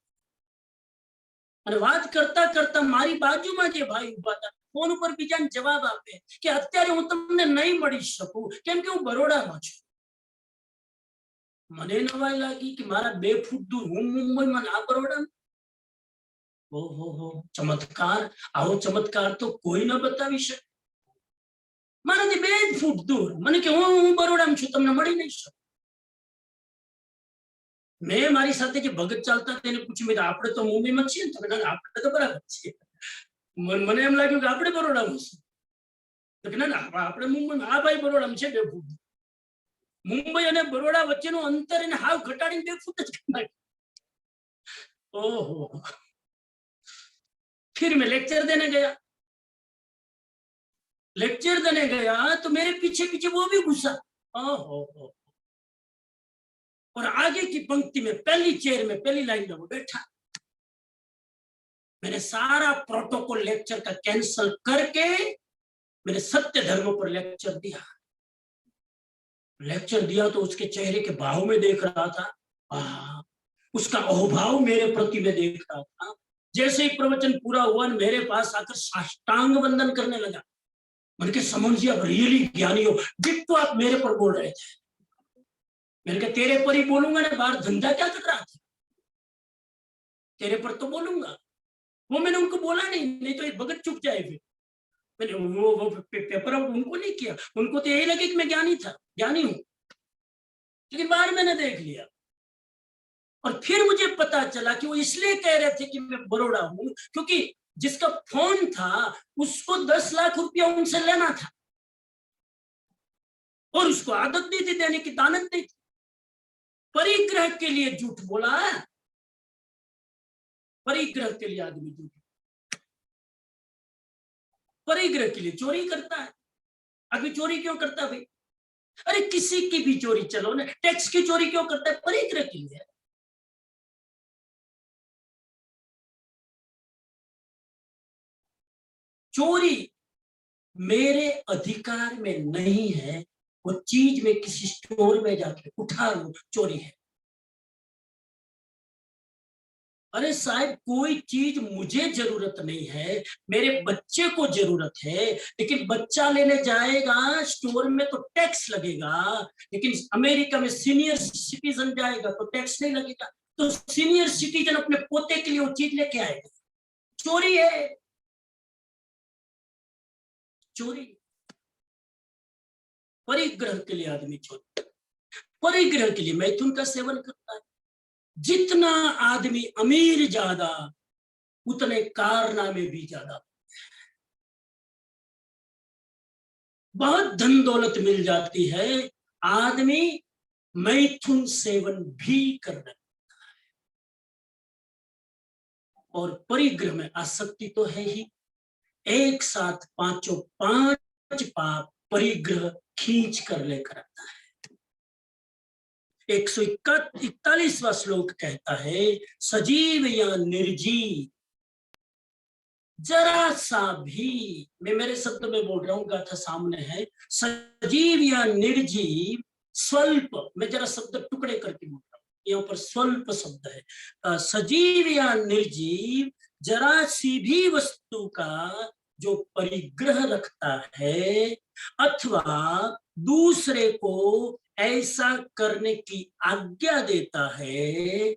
અને વાત કરતા કરતા મારી બાજુમાં જે ભાઈ ઉભા હતા ફોન ઉપર બીજાને જવાબ આપે કે અત્યારે હું તમને નહીં મળી શકું કેમ કે હું બરોડામાં છું. મને નવાઈ લાગી કે મારા 2 ફૂટ દૂર હું મુંબઈમાં ના બરોડામાં. ઓહો, ચમત્કાર! આવો ચમત્કાર તો કોઈ ન બતાવી શકે. મારાથી 2 ફૂટ દૂર મને કે હું બરોડામાં છું, તમને મળી નહીં શકું. મેં મારી સાથે જે ભગત ચાલતા તેને પૂછ્યું, મેં આપણે તો મુંબઈમાં છીએ ને? તમે આપણે તો બરાબર છીએ. મને એમ લાગ્યું કે આપણે બરોડામાં છીએ. તો ના ના, આપણે મુંબઈમાં. આ ભાઈ બરોડામાં છે 2 ફૂટ. મુંબઈ અને બરોડા વચ્ચેનું અંતર એને હાવ ઘટાડીને 2 ફૂટ જ કરી નાખ્યું. ओहो, फिर मैं लेक्चर देने गया तो मेरे पीछे पीछे वो भी घुसा. ओहो, और आगे की पंक्ति में पहली चेयर में पहली लाइन में वो बैठा. मैंने सारा प्रोटोकॉल लेक्चर का कैंसल करके मैंने सत्य धर्म पर लेक्चर दिया. तो उसके चेहरे के भाव में देख रहा था, उसका अहोभाव मेरे प्रति में देख रहा था. जैसे ही प्रवचन पूरा हुआ मेरे पास आकर साष्टांग वंदन करने लगा. मैंने कहा समझिए आप रियली ज्ञानी हो, जितना आप मेरे पर बोल रहे थे. मैंने कहा तेरे पर ही बोलूंगा ना, बाहर धंधा क्या कर रहा था, तेरे पर तो बोलूंगा. वो मैंने उनको बोला नहीं तो एक भगत चुप जाए. फिर मैंने वो पेपर आउट उनको नहीं किया. उनको तो यही लगे कि मैं ज्ञानी हूं, लेकिन बाहर मैंने देख लिया. और फिर मुझे पता चला कि वो इसलिए कह रहे थे कि मैं बरोड़ा हूं क्योंकि जिसका फोन था उसको 10 लाख रुपया उनसे लेना था और उसको आदत नहीं थी देने की, दानत नहीं थी. परिग्रह के लिए झूठ बोला. परिग्रह के लिए आदमी झूठ, परिग्रह के लिए चोरी करता है. आदमी चोरी क्यों करता है भाई? अरे किसी की भी चोरी, चलो ना, टैक्स की चोरी क्यों करता है? परिग्रह के लिए. चोरी मेरे अधिकार में नहीं है, वो चीज में किसी स्टोर में जाके उठा लो, चोरी है. अरे साहब कोई चीज मुझे जरूरत नहीं है, मेरे बच्चे को जरूरत है, लेकिन बच्चा लेने जाएगा स्टोर में तो टैक्स लगेगा, लेकिन अमेरिका में सीनियर सिटीजन जाएगा तो टैक्स नहीं लगेगा. तो सीनियर सिटीजन अपने पोते के लिए वो चीज लेके आएगा. चोरी है, चोरी. परिग्रह के लिए आदमी चोरी, परिग्रह के लिए मैथुन का सेवन करता है. जितना आदमी अमीर ज्यादा उतने कारनामे भी ज्यादा. बहुत धन दौलत मिल जाती है, आदमी मैथुन सेवन भी करने लगता है. और परिग्रह में आसक्ति तो है ही. एक साथ 5 पाप परिग्रह खींच कर लेकर आता है. 141वां श्लोक कहता है सजीव या निर्जीव जरा सा भी, मैं मेरे शब्द में बोल रहा हूं, गाथा सामने है. सजीव या निर्जीव स्वल्प, मैं जरा शब्द टुकड़े करके बोल रहा हूं, यहाँ पर स्वल्प शब्द है. सजीव या निर्जीव जरा सी भी वस्तु का जो परिग्रह रखता है अथवा दूसरे को ऐसा करने की आज्ञा देता है,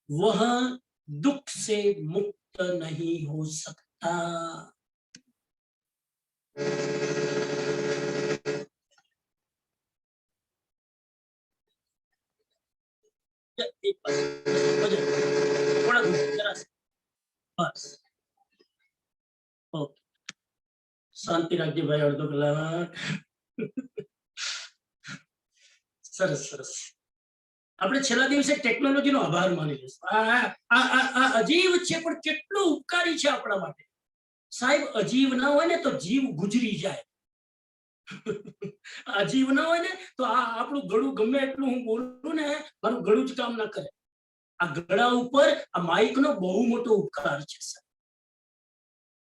वह दुख से मुक्त नहीं हो सकता. थोड़ा जरा बस શાંતિ રાખજે ભાઈ, અડધો કલાક. સરસ સરસ. આપણે છેલ્લા દિવસે ટેકનોલોજીનો આભાર માની લઈશું. આ અજીવ છે પણ કેટલું ઉપકારી છે આપણા માટે. સાહેબ અજીવ ના હોય ને તો જીવ ગુજરી જાય. અજીવ ના હોય ને તો આ આપણું ગળું ગમે એટલું હું બોલું ને મારું ગળું જ કામ ના કરે. આ ગળા ઉપર આ માઇક નો બહુ મોટો ઉપકાર છે સાહેબ.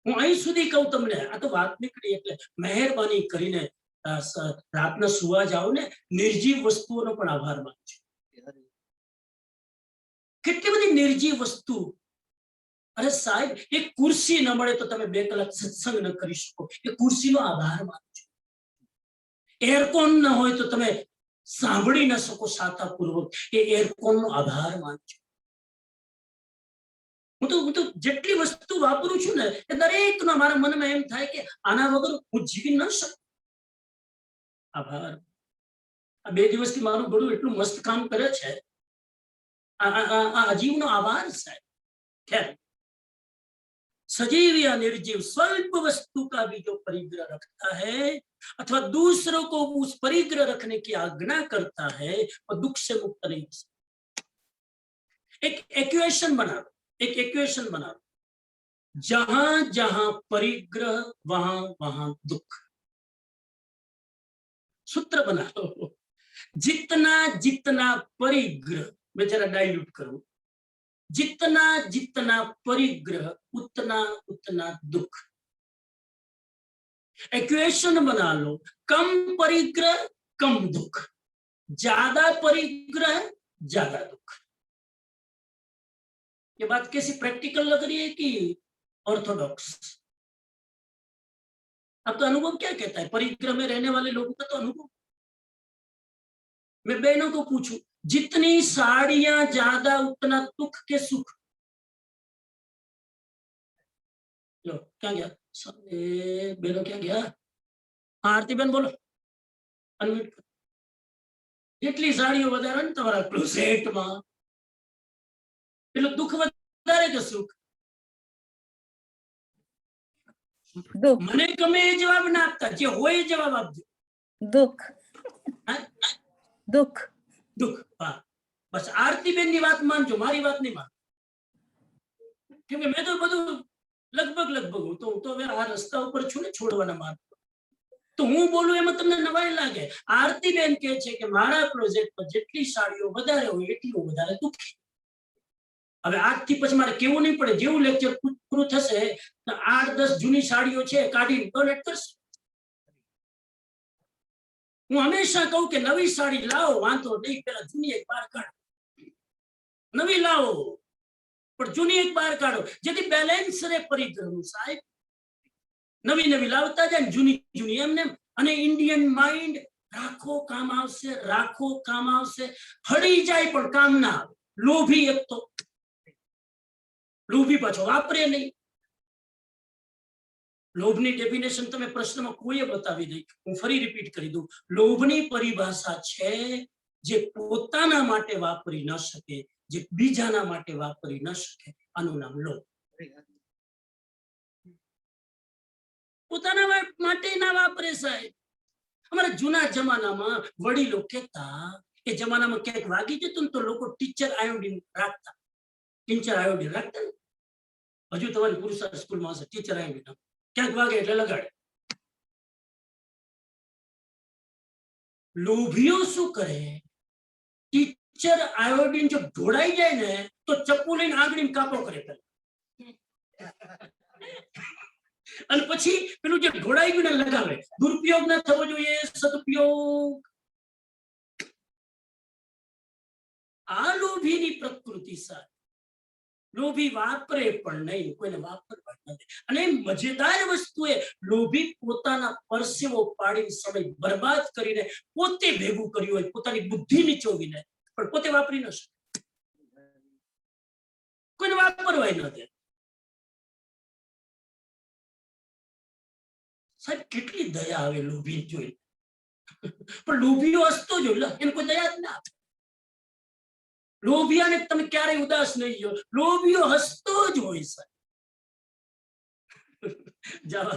હું અહીં સુધી કહું તમને, આ તો વાત નીકળી એટલે મહેરબાની કરીને રાતના સુવા જાઓ ને નિર્જીવ વસ્તુઓનો પણ આભાર માનું છું. કેટલી બધી નિર્જીવ વસ્તુ. અરે સાહેબ એક ખુરશી ન મળે તો તમે 2 કલાક સત્સંગ ન કરી શકો, એ ખુરશીનો આભાર માનું છું. એરકોન ન હોય તો તમે સાંભળી ન શકો સાતાપૂર્વક, એ એરકોન નો આભાર માનું છું. હું તો જેટલી વસ્તુ વાપરું છું ને એ દરેક નો મારા મનમાં એમ થાય કે આના વગર હું જીવી ન શકું. આભાર. આ 2 દિવસથી મારું ગળું એટલું મસ્ત કામ કરે છે. આ અજીવનો આભાર સાહેબ. ખેર, सजीव या निर्जीव स्वल्प वस्तु का भी जो परिग्रह रखता है अथवा दूसरों को उस परिग्रह रखने की आज्ञा करता है और दुख से मुक्त नहीं हो सकता. एक इक्वेशन बना लो, एक इक्वेशन बना लो. जहां जहां परिग्रह वहां वहां दुख. सूत्र बना लो. जितना जितना परिग्रह, मैं जरा डाइल्यूट करूं, जितना जितना परिग्रह उतना उतना दुख. इक्वेशन बना लो. कम परिग्रह कम दुख, ज्यादा परिग्रह ज्यादा दुख. ये बात कैसी प्रैक्टिकल लग रही है कि ऑर्थोडॉक्स? अब तो अनुभव क्या कहता है? परिग्रह में रहने वाले लोगों का तो अनुभव. मैं बहनों को पूछूं, जितनी साड़ियां ज्यादा उतना दुख के सुख. लो क्या गया बेलो, क्या गया? आरती बेन बोलो, अनम्यूट करो. જેટલી સાડીઓ વધારે ને તમારા ક્લોઝેટમાં એટલું દુઃખ વધારે કે સુખ? દુઃખ. મને ગમે એ જવાબ ના આપતા, જે હોય એ જવાબ આપજો. દુઃખ. હા? દુઃખ. દુઃખ. હા બસ આરતીબેન ની વાત માનજો, મારી વાત નહીં માન. કેમ કે મેં તો બધું લગભગ હું તો હવે આ રસ્તા ઉપર છું ને છોડવાના માર્ગ. તો હું બોલું એમાં તમને નવાઈ લાગે. આરતીબેન કહે છે કે મારા પ્રોજેક્ટ પર જેટલી સાડીઓ વધારે હોય એટલી વધારે દુઃખી. હવે આજથી પછી મારે કેવું નહીં પડે. જેવું લેક્ચર પૂરું થશે 8-10 જૂની સાડીઓ છે કાઢીને ડોનેટ કરશે. હું હંમેશા કહું કે નવી સાડી લાવો, વાંધો નહીં, પેલા જૂની એક બહાર કાઢો. નવી લાવો પણ જૂની એક બહાર કાઢો, જેથી બેલેન્સ રહે પરિગ્રહનું સાહેબ. નવી નવી લાવતા જાય, જૂની જૂની એમને. અને ઇન્ડિયન માઇન્ડ રાખો કામ આવશે, રાખો કામ આવશે. હળી જાય પણ કામ ના આવે. લોભી એક તો લોભી પાછો વાપરે નહીં. લોભની ડેફિનેશન તમે પ્રશ્નમાં કોઈએ બતાવી દઈ. હું ફરી રિપીટ કરી દઉં. લોભની પરિભાષા છે જે પોતાના માટે વાપરી ન શકે, જે બીજાના માટે વાપરી ન શકે, આનું નામ લોભ. પોતાના માટે ના વાપરે સાહેબ. અમારા જૂના જમાનામાં વડીલો કહેતા, એ જમાનામાં ક્યાંક વાગી જતું ને તો લોકો ટીચર આયોડીન રાખતા. ટીચર આયોડીન રાખતા ને, હજુ તમારી પુરુષાર્થ સ્કૂલમાં હશે ટીચર આયોડીન. ક્યાંક વાગે એટલે લગાડે. લોભીઓ શું કરે? ટીચર આયોડીન જો ઢોળાઈ જાય ને તો ચપ્પુ લઈને આંગળીને કાપો કરે અને પછી પેલું જે ઢોળાઈ ગયું ને લગાવે. દુરુપયોગ ના થવો જોઈએ, સદુપયોગ. આ લોભીની પ્રકૃતિ સાહેબ. લોભી વાપરે પણ નહીં, કોઈને વાપરવા નથી. અને મજેદાર વસ્તુ એ લોભી પોતાના પરસેવો પાડીને સમય બરબાદ કરીને પોતે ભેગું કર્યું હોય, પોતાની બુદ્ધિ નીચોવીને, પણ પોતે વાપરી ન શકે. કોઈને વાપરવા ન દે. સાહેબ કેટલી દયા આવે લોભી જોઈ. પણ લોભીઓ હસતો જોઈ, એને કોઈ દયા જ ના આપે. લોભિયાને તમે ક્યારેય ઉદાસ નહીં જો. લોભીઓ હસતો જ હોય સાહેબ. જવા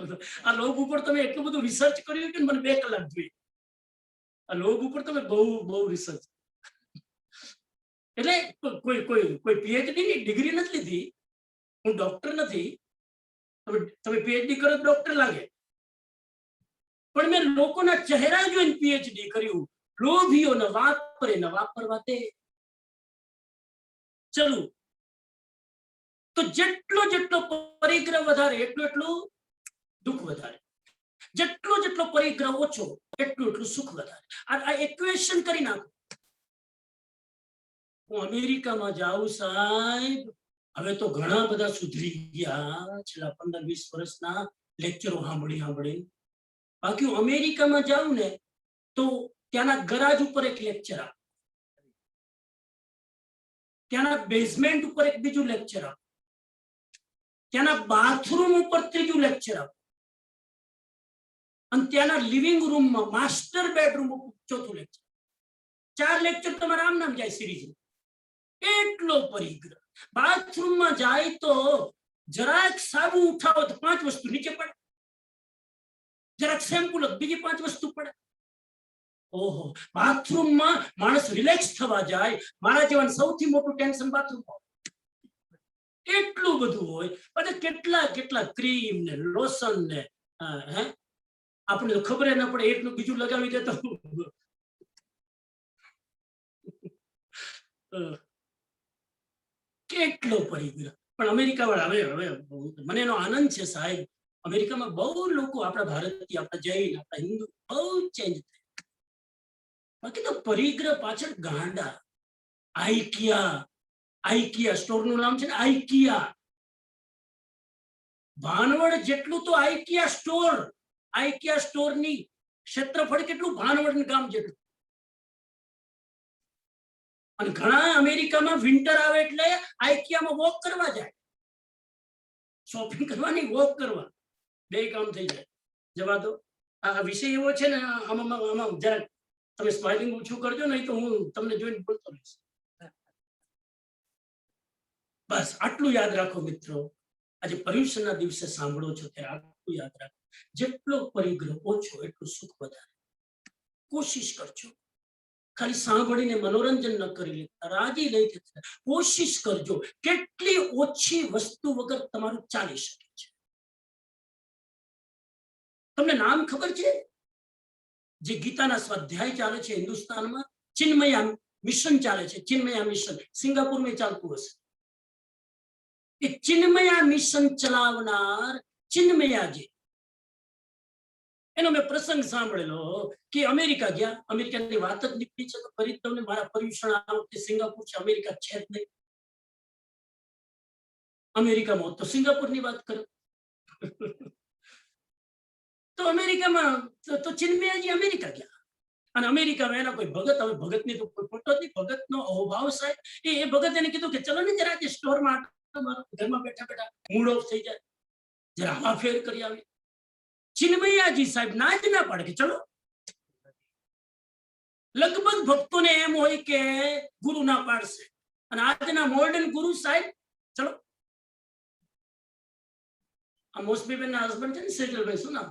દો. આ લોગ ઉપર તમે એટલું બધું રિસર્ચ કર્યું કે મને 2 કલાક જોઈએ. આ લોગ ઉપર તમે બહુ રિસર્ચ. એટલે કોઈ પીએચડી ની ડિગ્રી નથી લીધી. હું ડોક્ટર નથી. તમે પીએચડી કરો ડોક્ટર લાગે, પણ મેં લોકોના ચહેરા જોઈને પીએચડી કર્યું. લોભીઓ ન વાપરે ન વાપરવા દે. ચલો, તો જેટલો પરિગ્રહ વધારે એટલું દુઃખ વધારે, જેટલો પરિગ્રહ ઓછો એટલું સુખ વધારે. આ ઇક્વેશન કરી નાખો. હું અમેરિકામાં જાઉં સાહેબ, હવે તો ઘણા બધા સુધરી ગયા છેલ્લા 15-20 વર્ષના લેક્ચરો સાંભળી. બાકી હું અમેરિકામાં જાઉં ને તો ત્યાંના ગરાજ ઉપર એક લેક્ચર આપે, ત્યાંના બેઝમેન્ટ ઉપર એક બીજું લેક્ચર આપે, ત્યાંના બાથરૂમ ઉપર ત્રીજું લેક્ચર આપે, અને ત્યાંના લિવિંગ રૂમમાં માસ્ટર બેડરૂમ ઉપર ચોથું લેક્ચર. 4 લેક્ચર તમારા આમ નામ જાય સિરીઝ. એટલો પરિગ્રહ. બાથરૂમમાં જાય તો જરાક સાબુ ઉઠાવો તો 5 વસ્તુ નીચે પડે, જરાક શેમ્પુ લો બીજી 5 વસ્તુ પડે. ઓહો, બાથરૂમમાં માણસ રિલેક્સ થવા જાય. મારા જેવા સૌથી મોટું ટેન્શન બાથરૂમ. એટલું બધું હોય. પછી કેટલા ક્રીમ ને લોશન ને આપણે તો ખબર ના પડે, એટલું બીજું લગાવી દે તો કેટલો પરિગ્રહ. પણ અમેરિકા વાળા હવે મને એનો આનંદ છે સાહેબ. અમેરિકામાં બહુ લોકો આપણા ભારતીય, આપણા જૈન, આપણા હિન્દુ બહુ ચેન્જ થયા. બાકી તો પરિગ્રહ પાછળ ગાંડા. આઈકિયા સ્ટોર નું નામ છે ને, આઈકિયા. ભાનવડ જેટલું તો આઈકિયા સ્ટોર ની ક્ષેત્રફળ કેટલું ભાનવડ ગામ જેટલું. અને ઘણા અમેરિકામાં વિન્ટર આવે એટલે આઈકિયામાં વોક કરવા જાય. શોપિંગ કરવાની, વોક કરવા, 2 કામ થઈ જાય. જવા દો. આ વિષય એવો છે ને, આમાં જરાક તમે સ્માઇલિંગ ઓછું કરજો, નહીં તો હું તમને જોઈને બોલતો રહીશ. બસ આટલું યાદ રાખો મિત્રો. આજે પર્યુષણના દિવસે સાંભળો છો ત્યારે આટલું યાદ રાખો. જેટલો પરિગ્રહ ઓછો એટલું સુખ વધારે. કોશિશ કરજો. ખાલી સાંભળીને મનોરંજન ન કરી લેતા, રાજી નહીં થતા. કોશિશ કરજો. કેટલી ઓછી વસ્તુ વગર તમારું ચાલી શકે છે. તમને નામ ખબર છે? જે ગીતાના સ્વાધ્યાય ચાલે છે હિન્દુસ્તાનમાં, ચિન્મયા મિશન ચાલે છે. ચિન્મયા મિશન સિંગાપુરમાં ચાલતું હશે. એ ચિન્મયા મિશન ચલાવનાર ચિન્મયાજી, એનો મેં પ્રસંગ સાંભળેલો કે અમેરિકા ગયા. અમેરિકાની વાત જ નીકળી છે તો ફરી તમને મારા પર્યુષણ આ વખતે સિંગાપુર છે, અમેરિકા છે જ નહીં. અમેરિકામાં તો સિંગાપુરની વાત કરો. તો અમેરિકામાં તો ચિન્મયાજી અમેરિકા ગયા. અને અમેરિકામાં એના કોઈ ભગત, હવે ભગતની તો કોઈ ફોટો નથી, ભગતનો અહોભાવ સાહેબ. એ ભગત એને કીધું કે ચલો ને જરા જે સ્ટોરમાં ઘરમાં બેઠા મૂડ ઓફ થઈ જાય, જરા હવા ફેર કરી આવી. ચિન્મયાજી સાહેબ ના જ ના પાડે કે ચલો. લગભગ ભક્તોને એમ હોય કે ગુરુ ના પાડશે, અને આજના મોડર્ન ગુરુ સાહેબ ચલો. આ મોસબીબેન ના હસબન્ડ છે ને, સેજલભાઈ, શું નામ?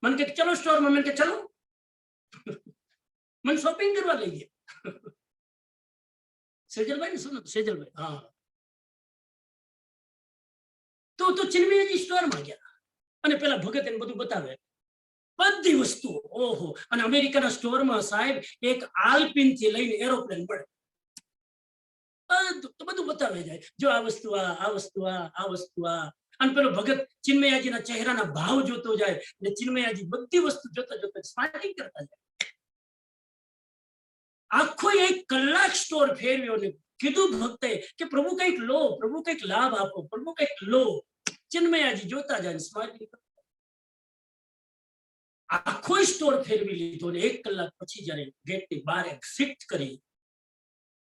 મને કે ચલો સ્ટોરમાં. મને કે ચલો, મને શોપિંગ કરવા લઈ ગયા. સેજલભાઈ ને શું નામ? સેજલભાઈ. હા. તો ચિન્મયાજી સ્ટોરમાં ગયા અને પેલા ભગત એને બધું બતાવે, બધી વસ્તુઓ. ઓહો. અને અમેરિકાના સ્ટોરમાં સાહેબ એક આલ્પિન થી લઈને એરોપ્લેન મળે, બધું બતાવે જાય. જો આ વસ્તુ, આ વસ્તુ, આ વસ્તુ. અને પેલો ભગત ચિન્મયાજીના ચહેરાના ભાવ જોતો જાય, અને ચિન્મયાજી બધી વસ્તુ જોતા સ્માઇલિંગ કરતા જાય. આખો 1 કલાક સ્ટોર ફેરવ્યો ને કીધું ભક્તે કે પ્રભુ કંઈક લો, પ્રભુ કંઈક લાભ આપો, પ્રભુ કંઈક લો. ચિન્મયાજી જોતા જાય, સ્માઇલિંગ કરતા. આખો સ્ટોર ફેરવી લીધો ને 1 કલાક પછી જયારે ગેટની બહાર એક્ઝિટ કરી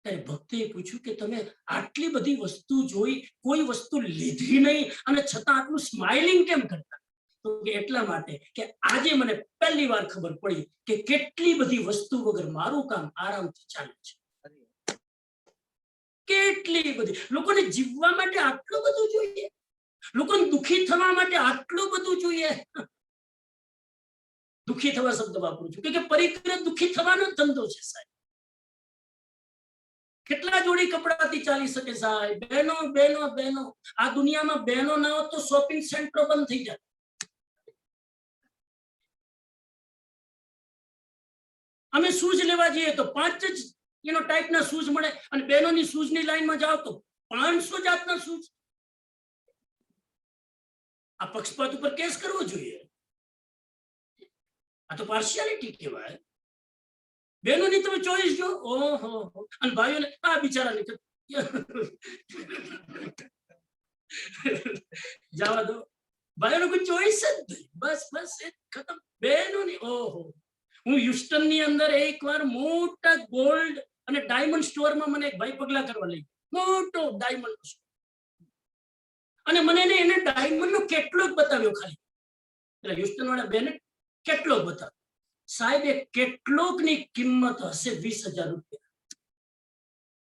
ત્યારે ભક્તે પૂછ્યું કે તમે આટલી બધી વસ્તુ જોઈ, કોઈ વસ્તુ લીધી નહીં, અને છતાં આટલું સ્માઇલિંગ કેમ કરતા? તો એટલા માટે કે આજે મને પહેલી વાર ખબર પડી કે કેટલી બધી વસ્તુ વગર મારું કામ આરામથી ચાલે છે. કેટલી બધી લોકોને જીવવા માટે આટલું બધું જોઈએ. લોકોને દુઃખી થવા માટે આટલું બધું જોઈએ? દુઃખી થવા શબ્દ વાપરું છું કે પરિગ્રહ દુઃખી થવાનો ધંધો છે સાહેબ. કેટલા જોડી કપડાથી ચાલી શકે સાહેબ? બહેનો બહેનો બહેનો, આ દુનિયામાં બહેનો ના હોત તો શોપિંગ સેન્ટરો બંધ થઈ જાય. અમે શૂઝ લેવા જઈએ તો 5 જ ટાઈપના શૂઝ મળે, અને બહેનોની શૂઝની લાઈનમાં જાઓ તો 500 જાતના શૂઝ. આ પક્ષપાત ઉપર કેસ કરવો જોઈએ. આ તો પાર્શિયાલિટી કહેવાય. બહેનોની તમે ચોઈસ જો, ઓહો, અને ભાઈઓને આ બિચારાને જવા દો. ભાઈઓને કોઈ ચોઈસ જ નહીં. બસ બસ એ ખતમ. બહેનોની ઓહો. હું હ્યુસ્ટનની અંદર એકવાર મોટા ગોલ્ડ અને ડાયમંડ સ્ટોરમાં મને એક ભાઈ પગલા કરવા લઈ, મોટો ડાયમંડ સ્ટોર, અને મને એને ડાયમંડનો કેટલોગ બતાવ્યો ખાલી. એટલે હ્યુસ્ટન વાળા બેને કેટલોગ બતાવ્યો. સાહેબ એ કેટલોગની કિંમત હશે 20,000 રૂપિયા.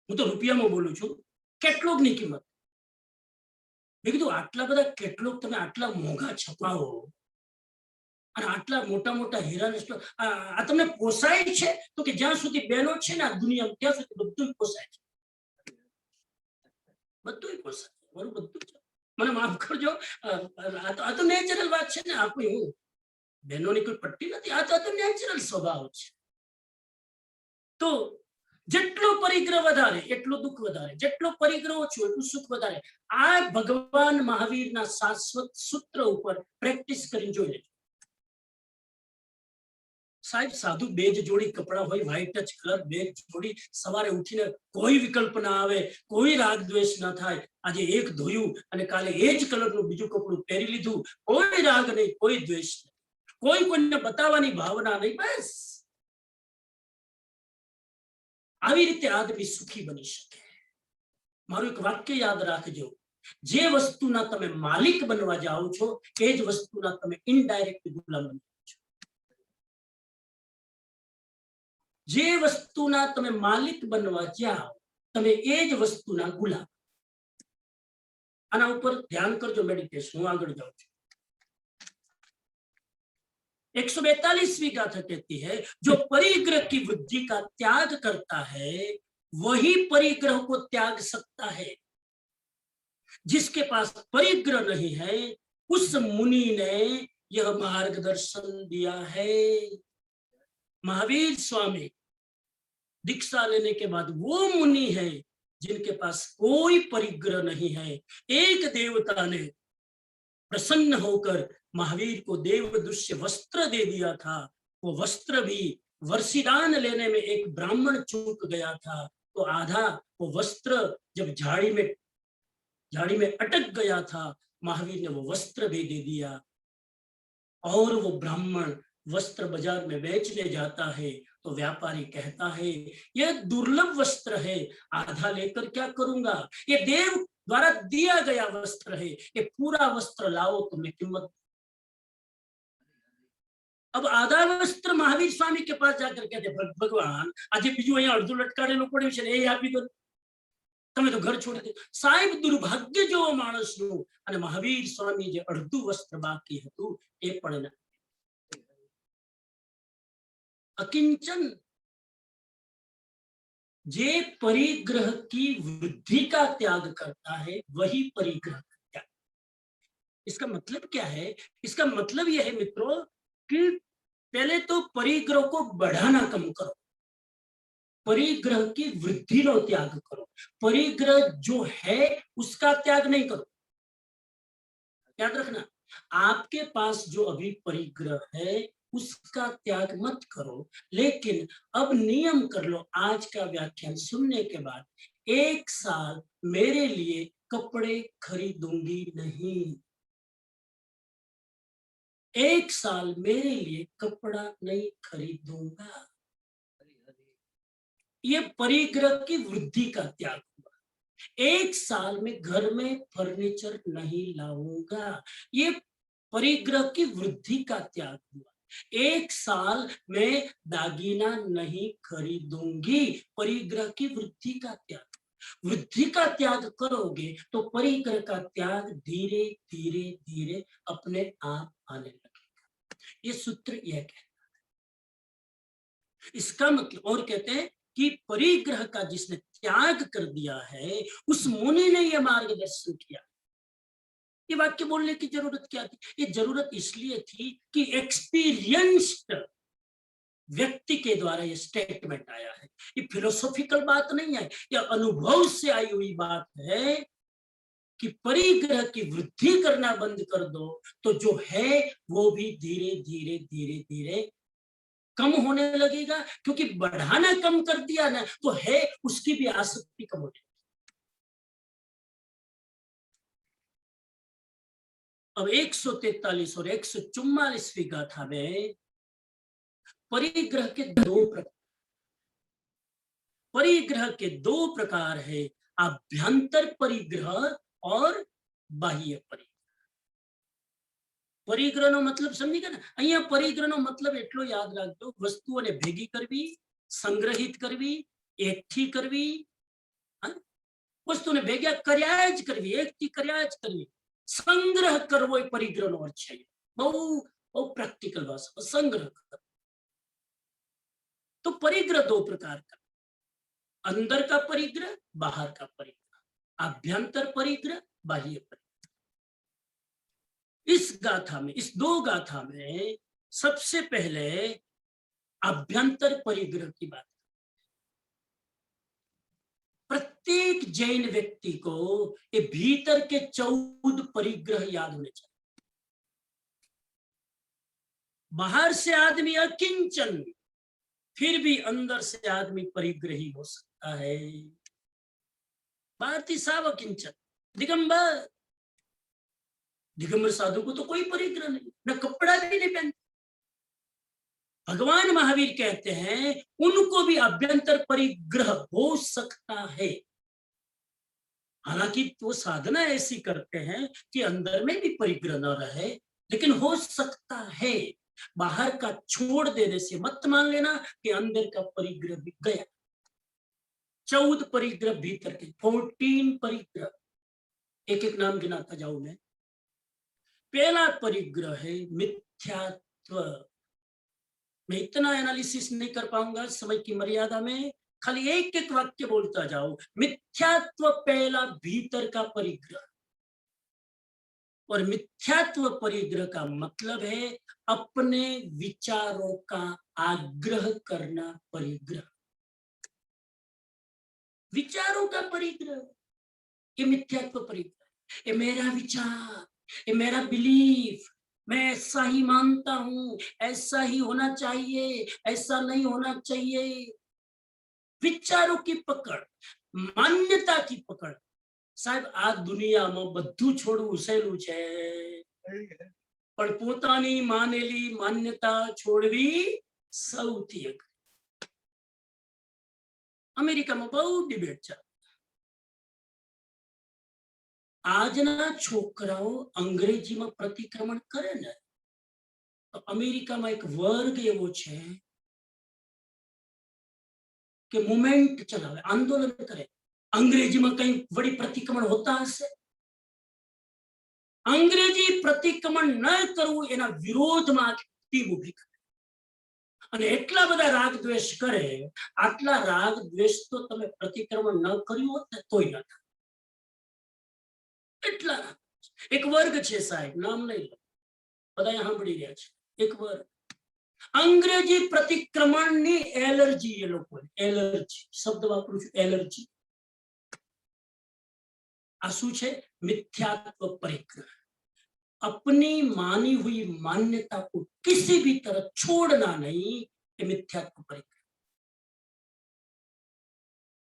હું તો રૂપિયામાં બોલું છું. કેટલોગની કિંમત. મેં કીધું આટલા બધા કેટલોગ તમે આટલા મોંઘા છપાવો અને આટલા મોટા મોટા હીરાના સ્ટોર, આ તમને પોસાય છે? તો કે જ્યાં સુધી બહેનો છે ને આ દુનિયામાં ત્યાં સુધી બધું પોસાય છે. બધું પોસાય છે. મારું બધું છે. મને માફ કરજો, આ તો નેચરલ વાત છે ને. આપણે હું બહેનોની કોઈ પટ્ટી નથી. આ તો નેચરલ સ્વભાવ છે. તો જેટલો પરિગ્રહ વધારે એટલો દુઃખ વધારે, જેટલો પરિગ્રહ ઓછો એટલું સુખ વધારે. આ ભગવાન મહાવીરના શાશ્વત સૂત્ર ઉપર પ્રેક્ટિસ કરીને જોઈ લેજો સાહેબ. સાધુ 2 જોડી કપડા હોય, વ્હાઈટ જ કલર, 2 જોડી. સવારે ઉઠીને કોઈ વિકલ્પ ના આવે, કોઈ રાગ દ્વેષ ના થાય. આજે એક ધોયું અને કાલે એ જ કલરનું બીજું કપડું પહેરી લીધું. કોઈ રાગ નહીં, કોઈ દ્વેષ નહીં, કોઈ કોઈને બતાવવાની ભાવના નહીં. બસ આવી રીતે આદમી સુખી બની શકે. મારું એક વાક્ય યાદ રાખજો, જે વસ્તુના તમે માલિક બનવા જાઓ છો એ જ વસ્તુના તમે ઇનડાયરેક્ટ ગુલામ બનો છો. જે વસ્તુના તમે માલિક બનવા જાઓ તમે એ જ વસ્તુના ગુલામ. આના ઉપર ધ્યાન કરજો, મેડિટેશન. હું આગળ જાઉં છું. 142वीं गाथा कहती है, जो परिग्रह की वृद्धि का त्याग करता है वही परिग्रह को त्याग सकता है. जिसके पास परिग्रह नहीं है उस मुनि ने यह मार्गदर्शन दिया है. महावीर स्वामी दीक्षा लेने के बाद वो मुनि है जिनके पास कोई परिग्रह नहीं है. एक देवता ने प्रसन्न होकर महावीर को देवदुष्य वस्त्र दे दिया था. वो वस्त्र भी वर्षिदान लेने में एक ब्राह्मण चूक गया था, तो आधा वो वस्त्र जब झाड़ी में अटक गया था, महावीर ने वो वस्त्र भी दे दिया. और वो ब्राह्मण वस्त्र बाजार में बेचने जाता है तो व्यापारी कहता है यह दुर्लभ वस्त्र है, आधा लेकर क्या करूंगा? ये देव द्वारा दिया गया वस्त्र है, ये पूरा वस्त्र लाओ तो मैं कीमत. अब आधा वस्त्र महावीर स्वामी के पास जाकर कहते भगवान आज बीजू अहीं अर्धुं लटकाड़ेલું પડ્યું છે એ આપી દો, તમે તો ઘર છોડી દો. સાહેબ દુર્ભાગ્ય જો માણસનું. અને મહાવીર સ્વામી જે અડધું વસ્ત્ર બાકી હતું એ પણ अकिंचन. जे परिग्रह की वृद्धि का त्याग करता है वही परिग्रह का त्याग. इसका मतलब क्या है? इसका मतलब यह है मित्रों कि पहले तो परिग्रह को बढ़ाना कम करो, परिग्रह की वृद्धि नो त्याग करो. परिग्रह जो है उसका त्याग नहीं करो. याद रखना, आपके पास जो अभी परिग्रह है उसका त्याग मत करो, लेकिन अब नियम कर लो. आज का व्याख्यान सुनने के बाद 1 साल मेरे लिए कपड़े खरीदूंगी नहीं. 1 साल मेरे लिए कपड़ा नहीं खरीदूंगा. ये परिग्रह की वृद्धि का त्याग हुआ. 1 साल में घर में फर्नीचर नहीं लाऊंगा. ये परिग्रह की वृद्धि का त्याग हुआ. 1 साल में दागीना नहीं खरीदूंगी. परिग्रह की वृद्धि का त्याग. वृद्धि का त्याग करोगे तो परिग्रह का त्याग धीरे धीरे धीरे अपने आप आने लगेगा। ये सूत्र यह कहता है। इसका मतलब और कहते हैं कि परिग्रह का जिसने त्याग कर दिया है उस मुनि ने यह मार्गदर्शन किया। ये वाक्य बोलने की जरूरत क्या थी? ये जरूरत इसलिए थी कि एक्सपीरियंस्ड व्यक्ति के द्वारा ये स्टेटमेंट आया है। ये फिलोसॉफिकल बात नहीं है, यह अनुभव से आई हुई बात है कि परिग्रह की वृद्धि करना बंद कर दो तो जो है वो भी धीरे धीरे धीरे धीरे कम होने लगेगा, क्योंकि बढ़ाना कम कर दिया ना तो है उसकी भी आसक्ति कम हो जाएगी। अब 143 और 144वीं गाथा में परिग्रह के दो प्रकार है, आभ्यंतर परिग्रह और बाह्य परिग्रह। परिग्रहનો मतलब समझी गया ना? અહીંયા પરિગ્રહનો मतलब એટલો યાદ રાખજો, વસ્તુઓને ભેગી કરવી, સંગ્રહિત કરવી, એકઠી કરવી, વસ્તુને ભેગા કર્યા જ કરવી, એકઠી કર્યા જ કરવી, સંગ્રહ કરવો એ પરિગ્રહનો અર્થ છે। બહુ પ્રેક્ટિકલ ભાષા, સંગ્રહ કરવો। तो परिग्रह दो प्रकार का, अंदर का परिग्रह, बाहर का परिग्रह, आभ्यंतर परिग्रह, बाह्य परिग्रह। इस गाथा में, इस दो गाथा में सबसे पहले आभ्यंतर परिग्रह की बात। प्रत्येक जैन व्यक्ति को ये भीतर के 14 परिग्रह याद होने चाहिए। बाहर से आदमी अकिंचन, फिर भी अंदर से आदमी परिग्रही हो सकता है। भारतीय साव अकिंचन, दिगंबर साधु को तो कोई परिग्रह नहीं, न कपड़ा भी नहीं पहनते। भगवान महावीर कहते हैं उनको भी अभ्यंतर परिग्रह हो सकता है। हालांकि वो साधना ऐसी करते हैं कि अंदर में भी परिग्रह न रहे, लेकिन हो सकता है। बाहर का छोड़ देने से मत मान लेना कि अंदर का परिग्रह भी गया। 14 परिग्रह भीतर के, 14 परिग्रह, एक एक नाम गिनाता जाऊं मैं। पहला परिग्रह है मिथ्यात्व। मैं इतना एनालिसिस नहीं कर पाऊंगा समय की मर्यादा में, खाली एक एक वाक्य बोलता जाओ। मिथ्यात्व पहला भीतर का परिग्रह, और मिथ्यात्व परिग्रह का मतलब है अपने विचारों का आग्रह करना परिग्रह। विचारों का परिग्रह, ये मिथ्यात्व परिग्रह। ये मेरा विचार, ये मेरा बिलीफ, मैं ऐसा ही मानता हूं, ऐसा ही होना चाहिए, ऐसा नहीं होना चाहिए। विचारों की पकड़, मान्यता की पकड़। साहब आ दुनिया में બધું છોડવું સહેલું છે, પણ પોતાની માનેલી માન્યતા છોડવી સૌથી અઘરી। અમેરિકામાં બહુ ડિબેટ છે। આજના છોકરાઓ અંગ્રેજીમાં પ્રતિક્રમણ કરે ને, તો અમેરિકામાં એક વર્ગ એવો છે કે મુવમેન્ટ ચલાવે, આંદોલન કરે। अंग्रेजी में कहीं बड़ी प्रतिक्रमण होता है? अंग्रेजी प्रतिक्रमण न करવું એના વિરોધમાં ટીમ ઊભી કરે, અને એટલા બધા રાગ દ્વેષ કરે, આટલા રાગ દ્વેષ તો તમે પ્રતિક્રમણ ન કર્યું હોત ને તોય ન થાય, એટલા રાગ। એક વર્ગ છે સાહેબ, નામ નહીં લો, બધા સાંભળી રહ્યા છે। એક વર્ગ અંગ્રેજી પ્રતિક્રમણની એલર્જી, એ લોકો એલર્જી શબ્દ વાપરું છું, એલર્જી। आसू है मिथ्यात्व परिग्रह। अपनी मानी हुई मान्यता को किसी भी तरह छोड़ना नहीं, ये मिथ्यात्व परिग्रह।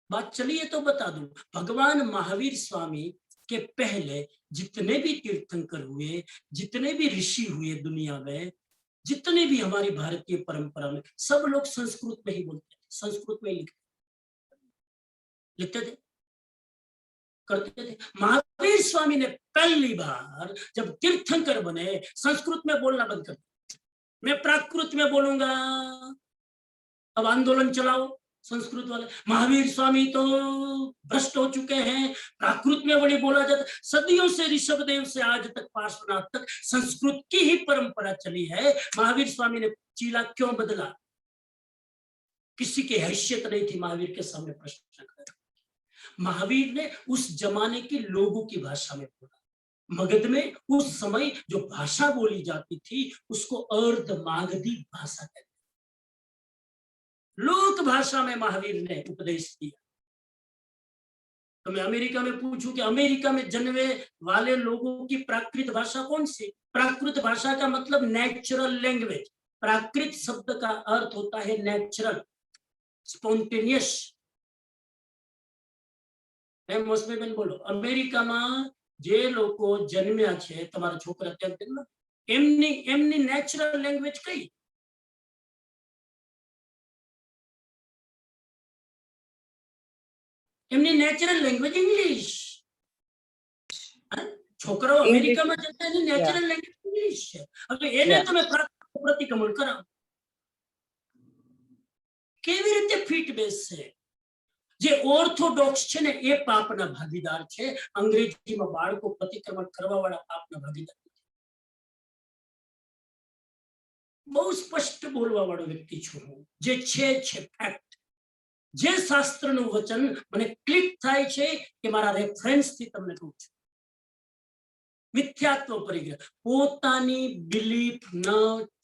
बात चलिए तो बता दूं, भगवान महावीर स्वामी के पहले जितने भी तीर्थंकर हुए, जितने भी ऋषि हुए दुनिया में, जितने भी हमारी भारतीय परंपरा में, सब लोग संस्कृत में ही बोलते थे, संस्कृत में लिखते थे, करते थे। महावीर स्वामी ने पहली बार जब तीर्थंकर बने संस्कृत में बोलना बंद कर दिया। मैं प्राकृत में बोलूंगा, अब आंदोलन चलाओ, संस्कृत वाले महावीर स्वामी तो भ्रष्ट हो चुके हैं, प्राकृत में बड़ी बोला जाता, सदियों से ऋषभदेव से आज तक पार्श्वनाथ तक संस्कृत की ही परंपरा चली है। महावीर स्वामी ने चीला क्यों बदला? किसी की हैसियत नहीं थी महावीर के सामने प्रश्न कर। महावीर ने उस जमाने के लोगों की भाषा में बोला। मगध में उस समय जो भाषा बोली जाती थी उसको अर्ध मागधी भाषा कहते, लोक भाषा में महावीर ने उपदेश दिया। तो मैं अमेरिका में पूछूं कि अमेरिका में जन्मे वाले लोगों की प्राकृत भाषा कौन सी? प्राकृत भाषा का मतलब नेचुरल लैंग्वेज। प्राकृत शब्द का अर्थ होता है नेचुरल, स्पॉन्टेनियस। मोस्टली बोलो, अमेरिका में जे लोको जन्म्या छे, तमारा छोकरा त्यां जन्म, एमनी नेचुरल लैंग्वेज कई? एमनी नेचुरल लैंग्वेज इंग्लिश। छोकरो अमेरिका में जता एनी नेचुरल लैंग्वेज इंग्लिश छे। હવે એને તમે પ્રતિક્રમણ કરાવો, કેવી રીતે ફિટ બેસશે? જે ઓર્થોડોક્સ છે ને એ પાપના ભાગીદાર છે, અંગ્રેજીમાં બાળકો પ્રતિક્રમણ કરવા વાળા પાપના ભાગીદાર છે। બહુ સ્પષ્ટ બોલવા વાળો વ્યક્તિ છું હું, જે છે ફેક્ટ। જે શાસ્ત્રનું વચન મને ક્લિક થાય છે કે મારા રેફરન્સથી તમને કહું છું। મિથ્યાત્વ પરિગ્રહ, પોતાની બિલીફ ન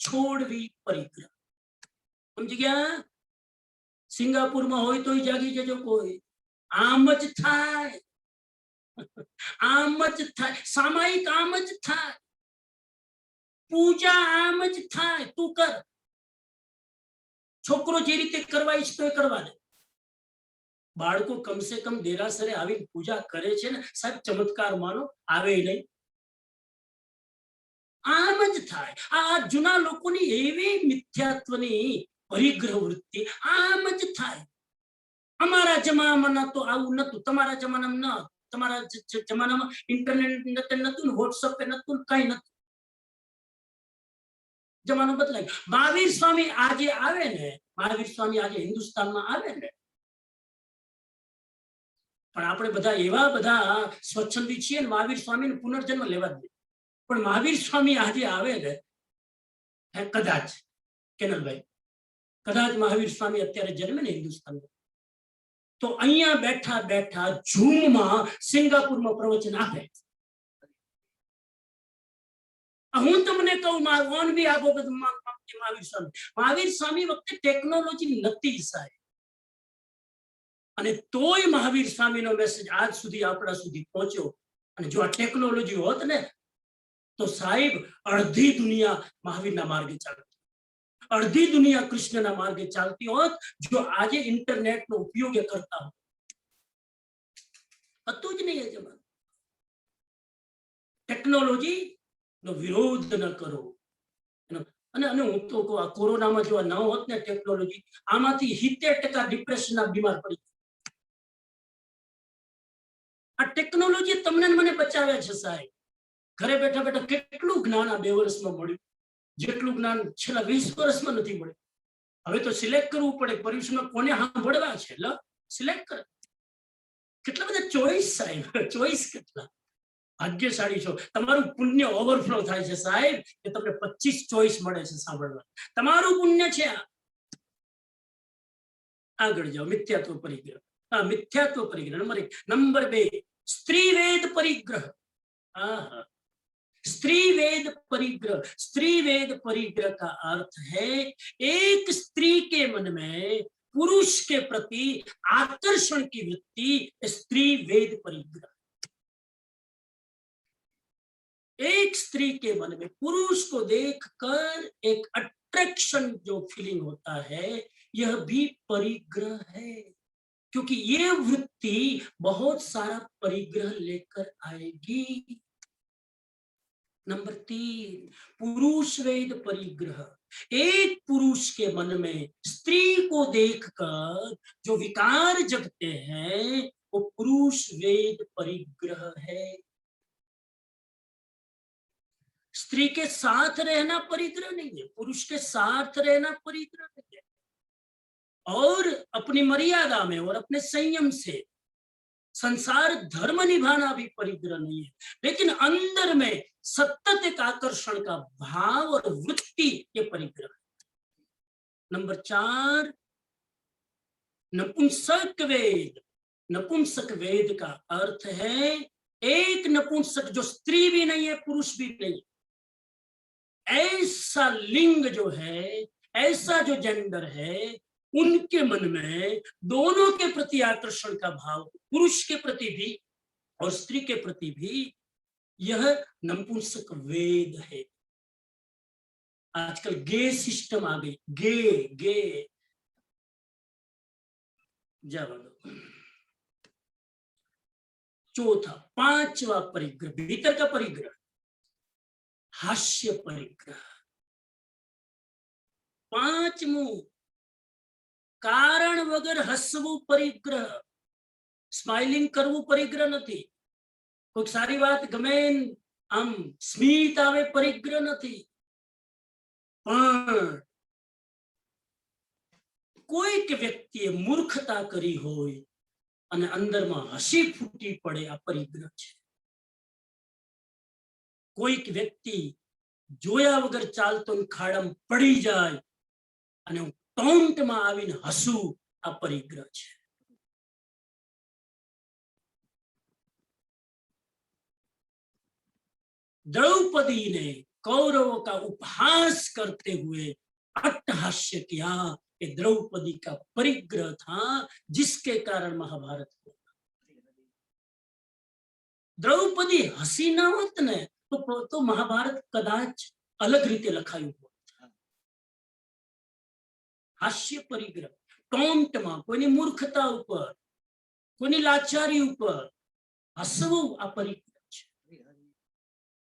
છોડવી પરિગ્રહ। સમજી ગયા? સિંગાપુરમાં હોય તોય જાગી જજો કોઈ, આમ જ થાય, આમ જ થાય, સામાયિક આમ જ થાય, પૂજા આમ જ થાય। તું કર, છોકરો જે રીતે કરવા ઈચ્છતો એ કરવા દે। બાળકો કમ સે કમ દેરાસરે આવી પૂજા કરે છે ને સાહેબ, ચમત્કાર માનો, આવે નહીં, આમ જ થાય। આ જૂના લોકોની એવી મિથ્યાત્વની પરિગ્રહ વૃત્તિ, આમ જ થાય। અમારા જમાનામાં તો આવું નતું, તમારા જમાનામાં ન, તમારા જમાનામાં ઇન્ટરનેટ નતું, વોટ્સઅપ નતું, કઈ નતું, જમાનો બદલાય। મહાવીર સ્વામી આજે આવે ને, મહાવીર સ્વામી આજે હિન્દુસ્તાનમાં આવે ને, પણ આપણે બધા એવા બધા સ્વચ્છંદી છીએ ને, મહાવીર સ્વામીને પુનર્જન્મ લેવા દે। પણ મહાવીર સ્વામી આજે આવે ને, કદાચ કેનલભાઈ, કદાચ મહાવીર સ્વામી અત્યારે જન્મે ને હિન્દુસ્તાનમાં, તો અહીંયા બેઠા બેઠા ઝૂમમાં સિંગાપુરમાં પ્રવચન આપે। હું તમને કહું, ઓન બી આપો મહાવીર સ્વામી વખતે ટેકનોલોજી નતી સાહેબ, અને તોય મહાવીર સ્વામીનો મેસેજ આજ સુધી આપણા સુધી પહોંચ્યો। અને જો આ ટેકનોલોજી હોત ને તો સાહેબ અડધી दुनिया મહાવીરના માર્ગે ચાલતી, અડધી दुनिया કૃષ્ણના માર્ગે ચાલતી હોત જો આજે ઇન્ટરનેટનો ઉપયોગ કરતા હોત। હતું જ નહીં એ જમાનો। ટેકનોલોજીનો વિરોધ ન કરો। અને હું તો કહું, આ કોરોનામાં જો ન હોત ને ટેકનોલોજી, આમાંથી 70% ડિપ્રેશનના બીમાર પડી। આ ટેકનોલોજી તમને મને બચાવ્યા છે સાહેબ। ઘરે બેઠા બેઠા કેટલું જ્ઞાન આ 2 વર્ષમાં મળ્યું, જેટલું જ્ઞાન છેલ્લા 20 વર્ષમાં નથી મળ્યું। હવે તો સિલેક્ટ કરવું પડે પરીક્ષામાં કોને સાંભળવા છે, લો સિલેક્ટ કરે। કેટલા બધા ચોઈસ સાહેબ, ચોઈસ કેટલા ભાગ્યશાળી છો। તમારું પુણ્ય ઓવરફ્લો થાય છે સાહેબ કે તમને 25 ચોઈસ મળે છે સાંભળવા, તમારું પુણ્ય છે આ। આગળ જાઓ, મિથ્યાત્વ પરિગ્રહ। मिथ्यात्व परिग्रह नंबर 1। नंबर 2, स्त्री वेद परिग्रह। स्त्री वेद परिग्रह, स्त्री वेद परिग्रह का अर्थ है एक स्त्री के मन में पुरुष के प्रति आकर्षण की वृत्ति, स्त्री वेद परिग्रह। एक स्त्री के मन में पुरुष को देखकर एक अट्रैक्शन जो फीलिंग होता है, यह भी परिग्रह है, क्योंकि ये वृत्ति बहुत सारा परिग्रह लेकर आएगी। नंबर 3, पुरुष वेद परिग्रह। एक पुरुष के मन में स्त्री को देखकर जो विकार जगते हैं वो पुरुष वेद परिग्रह है। स्त्री के साथ रहना परिग्रह नहीं है, पुरुष के साथ रहना परिग्रह नहीं है। और अपनी मर्यादा में और अपने संयम से संसार धर्म निभाना भी परिग्रह नहीं है, लेकिन अंदर में सतत एक आकर्षण का भाव और वृत्ति ये परिग्रह है। नंबर 4, नपुंसक वेद। नपुंसक वेद का अर्थ है एक नपुंसक जो स्त्री भी नहीं है पुरुष भी नहीं, ऐसा लिंग जो है, ऐसा जो जेंडर है, उनके मन में दोनों के प्रति आकर्षण का भाव, पुरुष के प्रति भी और स्त्री के प्रति भी, यह नपुंसक वेद है। आजकल गे सिस्टम आ गई, गे जब चौथा 5वां परिग्रह, भीतर का परिग्रह, हास्य परिग्रह। 5मुं कारण वगर हसवू परिग्रह, स्माइलिंग करवू परिग्रह नहीं। कोई सारी बात गमे आम स्मित आवे परिग्रह नहीं, पण कोईक व्यक्तिए मूर्खता करी होय अने अंदर में हसी फूटी पड़े, आ परिग्रह छे। कोईक व्यक्ति जोया वगर चालतो खाड़म पड़ी जाए अने टोंट में आवीने हसू, आ परिग्रह छे। द्रौपदी ने कौरवों का उपहास करते हुए अट्टहास्य किया, ये द्रौपदी का परिग्रह था जिसके कारण महाभारत हुआ। द्रौपदी हसी ना होत ने तो महाभारत कदाच अलग रीते लखाયું होत। हास्य परिग्रह, टोंट में कोईनी मूर्खता उपर, कोईनी लाचारी उपर हसવું आ परिग्रह छे।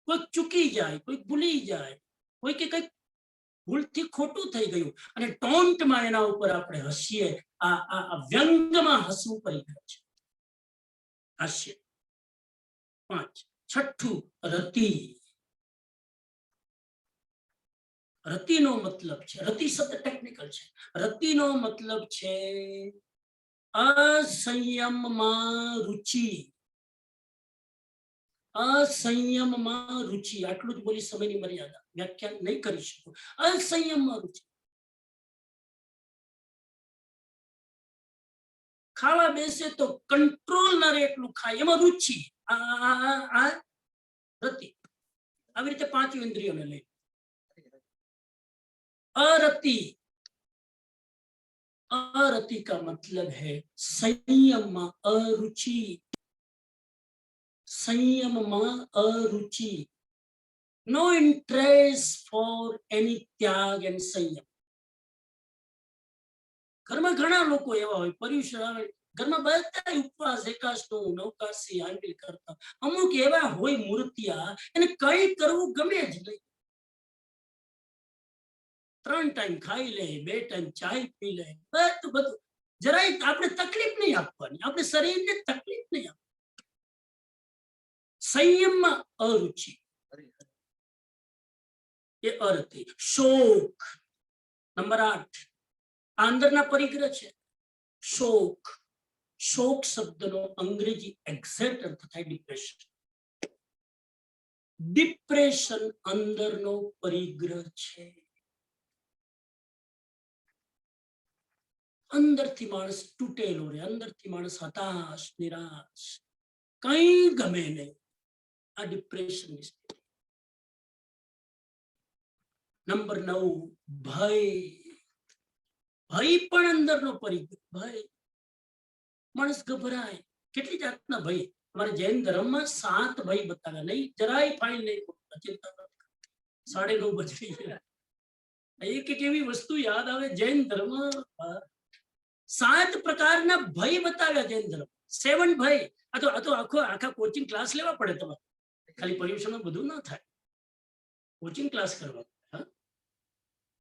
कोई चूकी जाए, कोई भूली जाए, कोई के कई भूलथी खोटू थई गयुं अने टोंट में एना उपर आपणे हसीए, आ व्यंग में हसવું परिग्रह छे, हास्य। 5 छठ्ठू रति। रति नो मतलब छे, रति शब्द टेक्निकल छे, रति नो मतलब छे असंयम में रुचि। असंयम में रुचि, आटलू ज बोली समयनी मर्यादा, व्याख्यान नहीं करी शकूं। असंयम में रुचि, खावा बेसे तो कंट्रोल न रहे एटलू खाय, एमां रुचि। आ रति। આવી રીતે 5 ઇન્દ્રિયોને લઈ। अरति, अरति का मतलब है संयम में अरुचि, संयम में अरुचि, नो इंटरेस्ट फॉर एनी त्याग एंड संयम। घर में घना लोग एवा होय, पर्युषण आवे, घर में बधा उपवास एकादशनो नवकाशी हांडल करता, अमुक एवा होय मूर्तिया, एने कई करवू गमे ज नहीं। 3 टाइम खाई ले, 2 टाइम चाय पी ले, બધું જરાય આપણે તકલીફ નહીં આપવાની, આપણે શરીરને તકલીફ નહીં આપવાની। સંયમમાં અરુચિ, એ અર્થ। શોક નંબર 8, અંદરના પરિગ્રહ છે શોક। શોક શબ્દનો અંગ્રેજી એક્ઝેક્ટ અર્થ થાય ડિપ્રેશન। ડિપ્રેશન અંદરનો પરિગ્રહ છે। अंदर थी मानस तूटेलो रे, अंदर थी मानस हताश निराश, कई गमे नहीं, आ डिप्रेशन। नंबर 9 भय। भय पण अंदर नो परिग्रह। भय मानस घबराए, કેટલી જાતના ભય। हमारे जैन धर्म में 7 भय बताव्या, नहीं જરાય फाइल नहीं, चिंता मत, 9:30 बज गई है। एक एक एवी वस्तु याद आवे, जैन धर्म 7 प्रकारना भय बताव्या जैन धर्म। 7 भय। आ तो आखो आखा कोचिंग क्लास लेवा पड़े तमारे, खाली पर्युषण में बधुं ना थाय, कोचिंग क्लास करवा, हाँ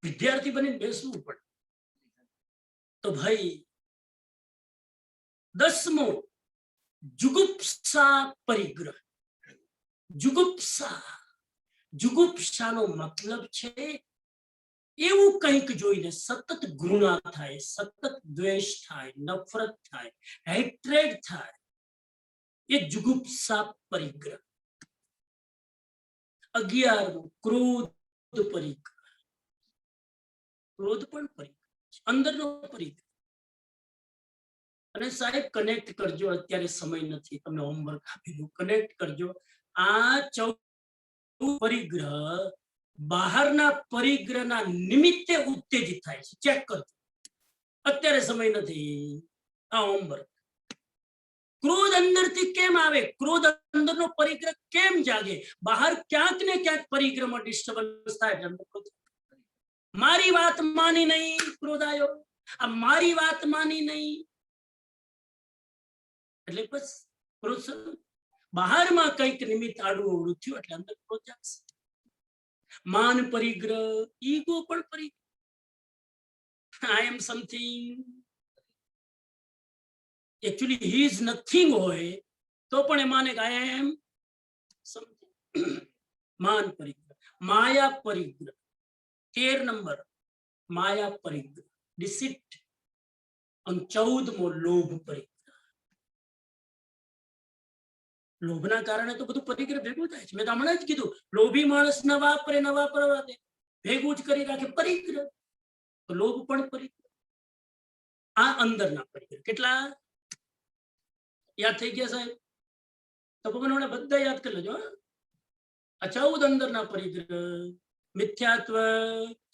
विद्यार्थी बनी बेसवू पड़े। तो भाई 10मो जुगुप्सा परिग्रह। जुगुप्सा, जुगुप्सा नो मतलब छे એવું કંઈક જોઈને સતત ઘૃણા થાય, સતત દ્વેષ થાય, નફરત થાય, હેટ્રેડ થાય, એ જુગુપ્સા પરિગ્રહ. 11 ક્રોધ પરિગ્રહ. ક્રોધ પણ પરિગ્રહ છે, અંદરનો પરિગ્રહ. અને સાહેબ કનેક્ટ કરજો, અત્યારે સમય નથી, તમને હોમવર્ક આપી કનેક્ટ કરજો. આ 14 પરિગ્રહ બહારના પરિગ્રહના નિમિત્તે ઉત્તેજિત થાય છે. ચેક કરજો, અત્યારે સમય નથી. આ હોમવર્ક. ક્રોધ અંદરથી કેમ આવે? ક્રોધ અંદરનો પરિગ્રહ કેમ જાગે? બહાર ક્યાંક ને ક્યાંક પરિગ્રહમાં ડિસ્ટર્બન્સ થાય. મારી વાત માની નહીં, ક્રોધ આવ્યો. આ મારી વાત માની નહીં એટલે બસ ક્રોધ શરૂ. બહારમાં કંઈક નિમિત્ત આડું અવળું થયું એટલે અંદર ક્રોધ જાગશે. માન પરિગ્રહ, ઈગો પણ પરિગ્રહ. I am something, actually he is nothing હોય તો પણ એ માને કે આઈ એમ સમથિંગ. માન પરિગ્રહ. માયા પરિગ્રહ 13 નંબર, માયા પરિગ્રહ, ડિસિટ. અને 14મો લોભ પરિગ્રહ. લોભના કારણે તો બધું પરિગ્રહ ભેગું થાય છે. મેં તો હમણાં જ કીધું, લોભી માણસ ન વાપરે ન વાપરવા દે, ભેગું જ કરી રાખે પરિગ્રહ. તો લોભ પણ પરિગ્રહ. આ અંદરના પરિગ્રહ. કેટલા યાદ થઈ ગયા સાહેબ? તો ભગવાન બધા યાદ કરી લેજો. આ 14 અંદરના પરિગ્રહ. મિથ્યાત્વ,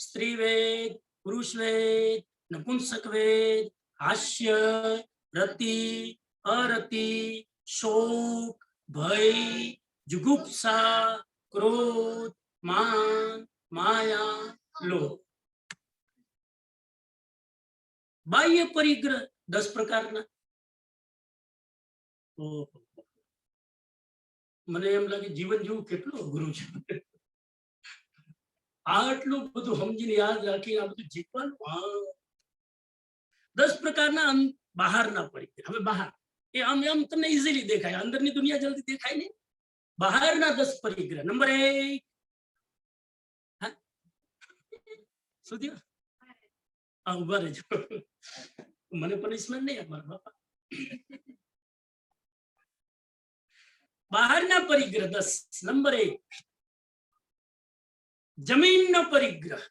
સ્ત્રીવેદ, પુરુષવેદ, નપુંસકવેદ, હાસ્ય, રતિ, અરતિ, શોક, ભય, જુગુપ્સા, ક્રોધ, માન, માયા, લોભ. બાહ્ય પરિગ્રહ 10 પ્રકારના. મને એમ લાગે જીવન જેવું કેટલું અઘરું છે. આટલું બધું સમજીને યાદ રાખીને આ બધું જીતવાનું. 10 પ્રકારના બહારના પરિગ્રહ. હવે બહાર એ આમ આમ તમને ઈઝીલી દેખાય, અંદરની દુનિયા જલ્દી દેખાય નહીં. બહારના 10 પરિગ્રહ. નંબર 1, શું થયું? ઉભા રહેજો, મને પનિશમેન્ટ નહીં મારા બાપા. બહારના પરિગ્રહ 10. નંબર 1, જમીનનો પરિગ્રહ,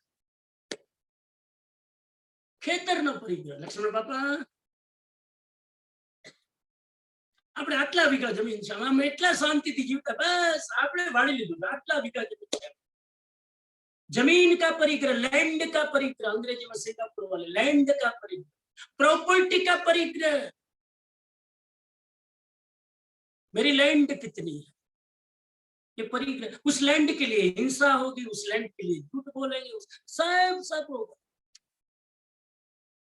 ખેતરનો પરિગ્રહ. લક્ષ્મણ બાપા, આપણે આટલા વીઘા જમીન છે, આમ એટલા શાંતિથી જીવતા, બસ આપણે વાળી લીધું, આટલા વીઘા જમીન છે. जमीन का परिग्रह, लैंड का परिग्रह, अंग्रेजी में सिंगापुर वाले लैंड का परिग्रह, प्रॉपर्टी का परिग्रह, मेरी लैंड कितनी है, ये परिग्रह. उस लैंड के लिए हिंसा होगी, उस लैंड के लिए झूठ बोलेंगे, सब होगा.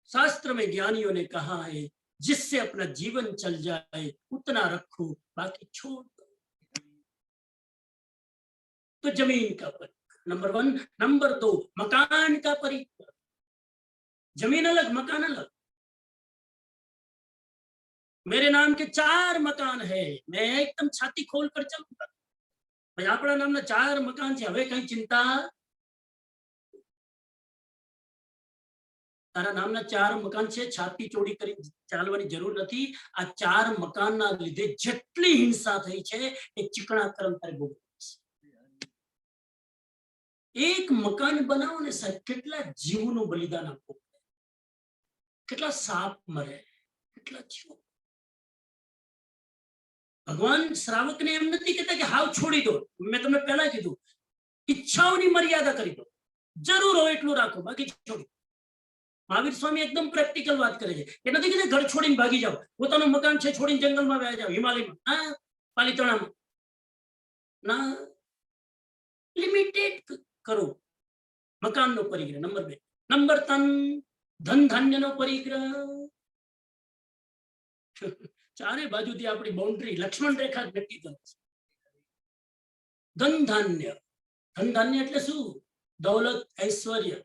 शास्त्र में ज्ञानियों ने कहा है, जिससे अपना जीवन चल जाए उतना रखो, बाकी छोड़ दो. तो जमीन का परिग्रह नंबर 1. नंबर 2, मकान का परिग्रह. जमीन अलग, मकान अलग. मेरे नाम के 4 मकान है, मैं एकदम छाती खोल कर चलूंगा. भाई आपड़ा नाम ना 4 मकान છે, હવે કઈ ચિંતા. તારા નામના 4 મકાન છે, છાતી ચોડી કરી ચાલવાની જરૂર નથી. આ 4 મકાનના લીધે જેટલી હિંસા થઈ છે એ ચીકણા કરમ તારે ભોગવવું. એક મકાન બનાવો ને સાહેબ, કેટલા જીવનું બલિદાન આપવું, કેટલા સાપ મરે, કેટલા જીવો. ભગવાન શ્રાવકને એમ નથી કહેતા કે હાવ છોડી દો. મેં તમને પહેલા કીધું, ઈચ્છાઓની મર્યાદા કરી દો, જરૂર હોય એટલું રાખો, બાકી છોડી. મહાવીર સ્વામી એકદમ પ્રેક્ટિકલ વાત કરે છે. એ નથી કીધું ઘર છોડીને ભાગી જાઓ, પોતાનું મકાન છે છોડીને જંગલમાં વયા જાઓ, હિમાલયમાં, હા, પાલીતાણામાં ના. લિમિટેડ કરો મકાનનો પરિગ્રહ. નંબર 2. નંબર 3, ધન ધાન્યનો પરિગ્રહ. ચારે બાજુથી આપણી બાઉન્ડ્રી લક્ષ્મણ રેખા નક્કી કરે છે. ધન ધાન્ય. ધન ધાન્ય એટલે શું? દૌલત, ઐશ્વર્ય,